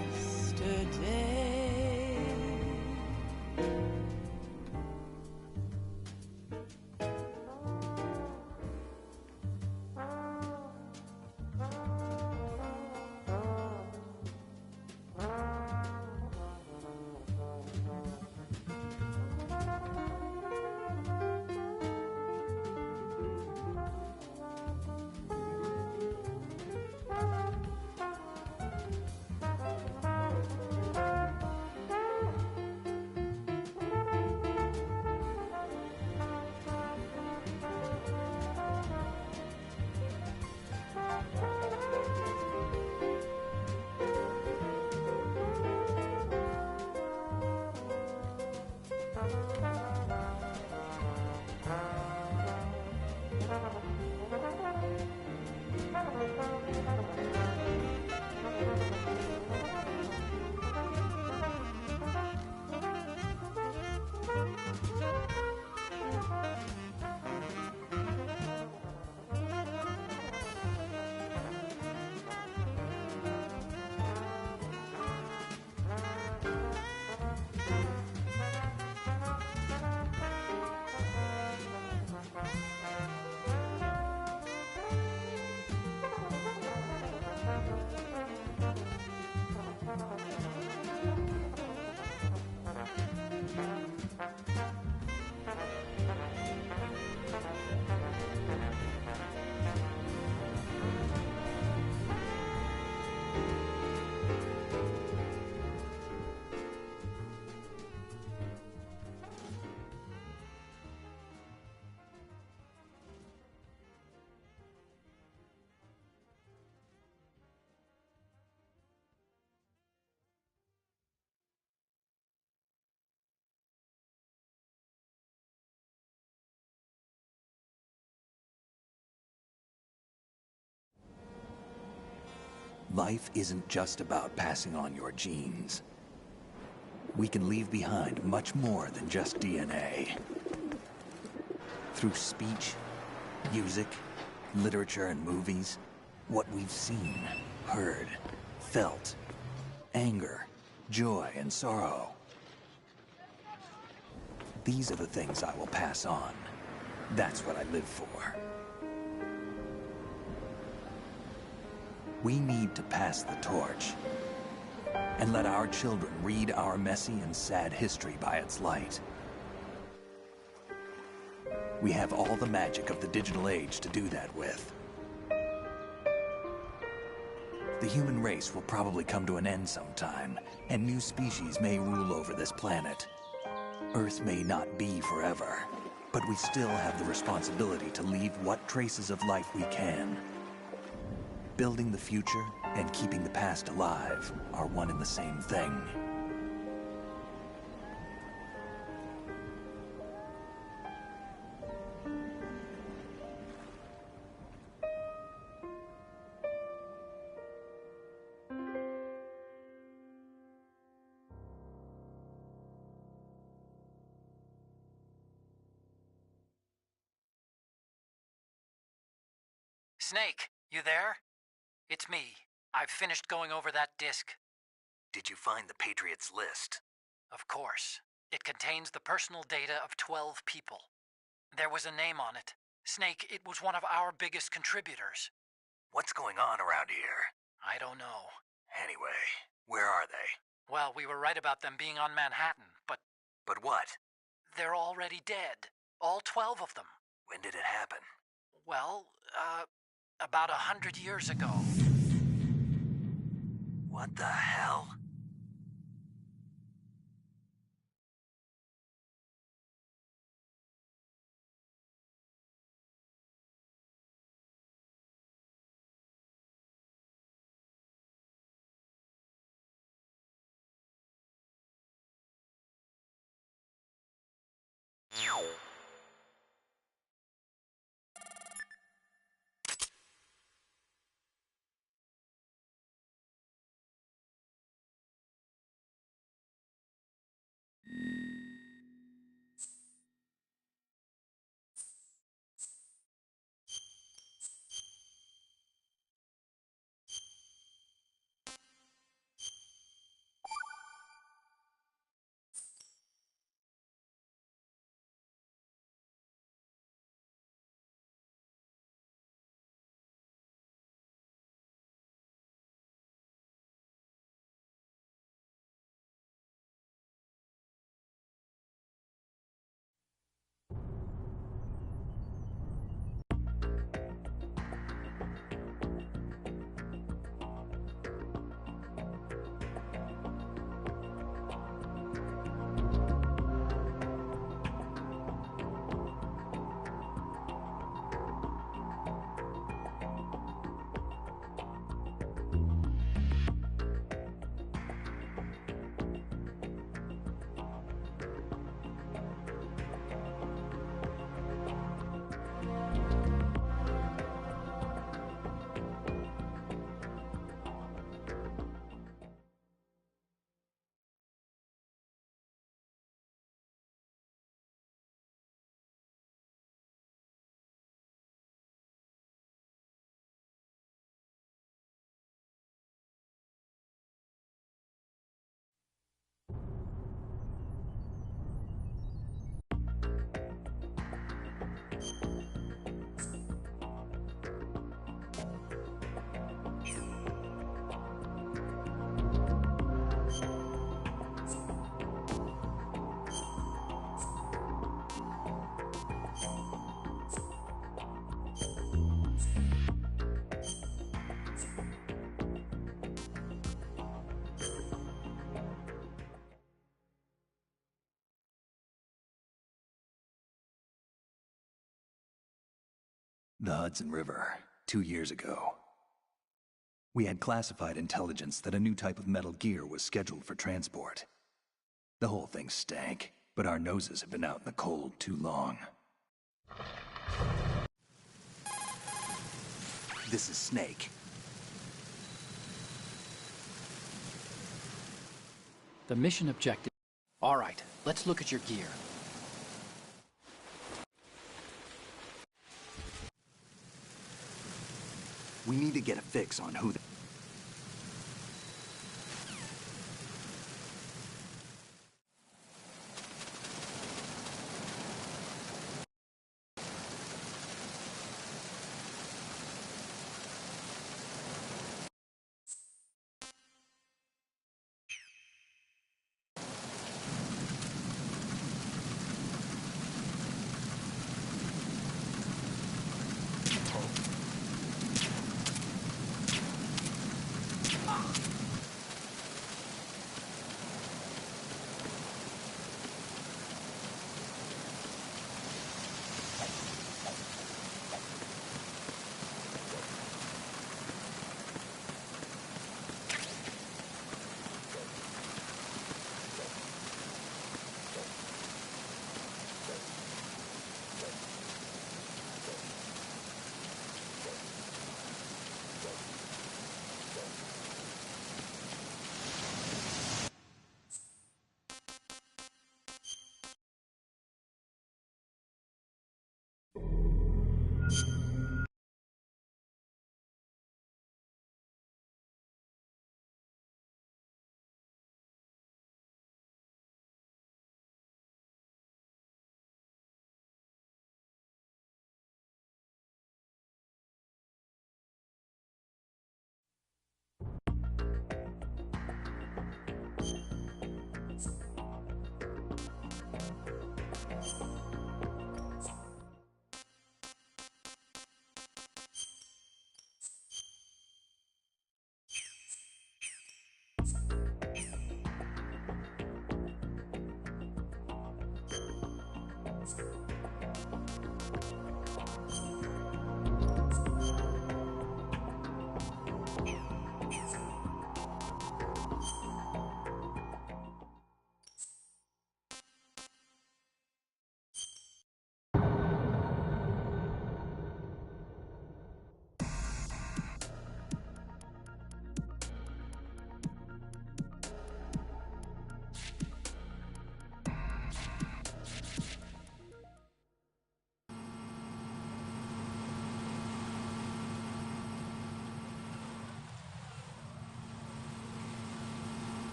Life isn't just about passing on your genes. We can leave behind much more than just DNA. Through speech, music, literature, and movies, what we've seen, heard, felt, anger, joy, and sorrow. These are the things I will pass on. That's what I live for. We need to pass the torch and let our children read our messy and sad history by its light. We have all the magic of the digital age to do that with. The human race will probably come to an end sometime, and new species may rule over this planet. Earth may not be forever, but we still have the responsibility to leave what traces of life we can. Building the future and keeping the past alive are one and the same thing. Snake, you there? It's me. I've finished going over that disk. Did you find the Patriots list? Of course. It contains the personal data of 12 people. There was a name on it. Snake, it was one of our biggest contributors. What's going on around here? I don't know. Anyway, where are they? Well, we were right about them being on Manhattan, but... But what? They're already dead. All 12 of them. When did it happen? Well, about 100 years ago. What the hell? The Hudson River, 2 years ago. We had classified intelligence that a new type of Metal Gear was scheduled for transport. The whole thing stank, but our noses have been out in the cold too long. This is Snake. The mission objective... All right, let's look at your gear. We need to get a fix on who...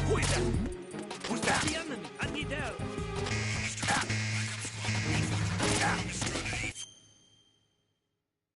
Poison!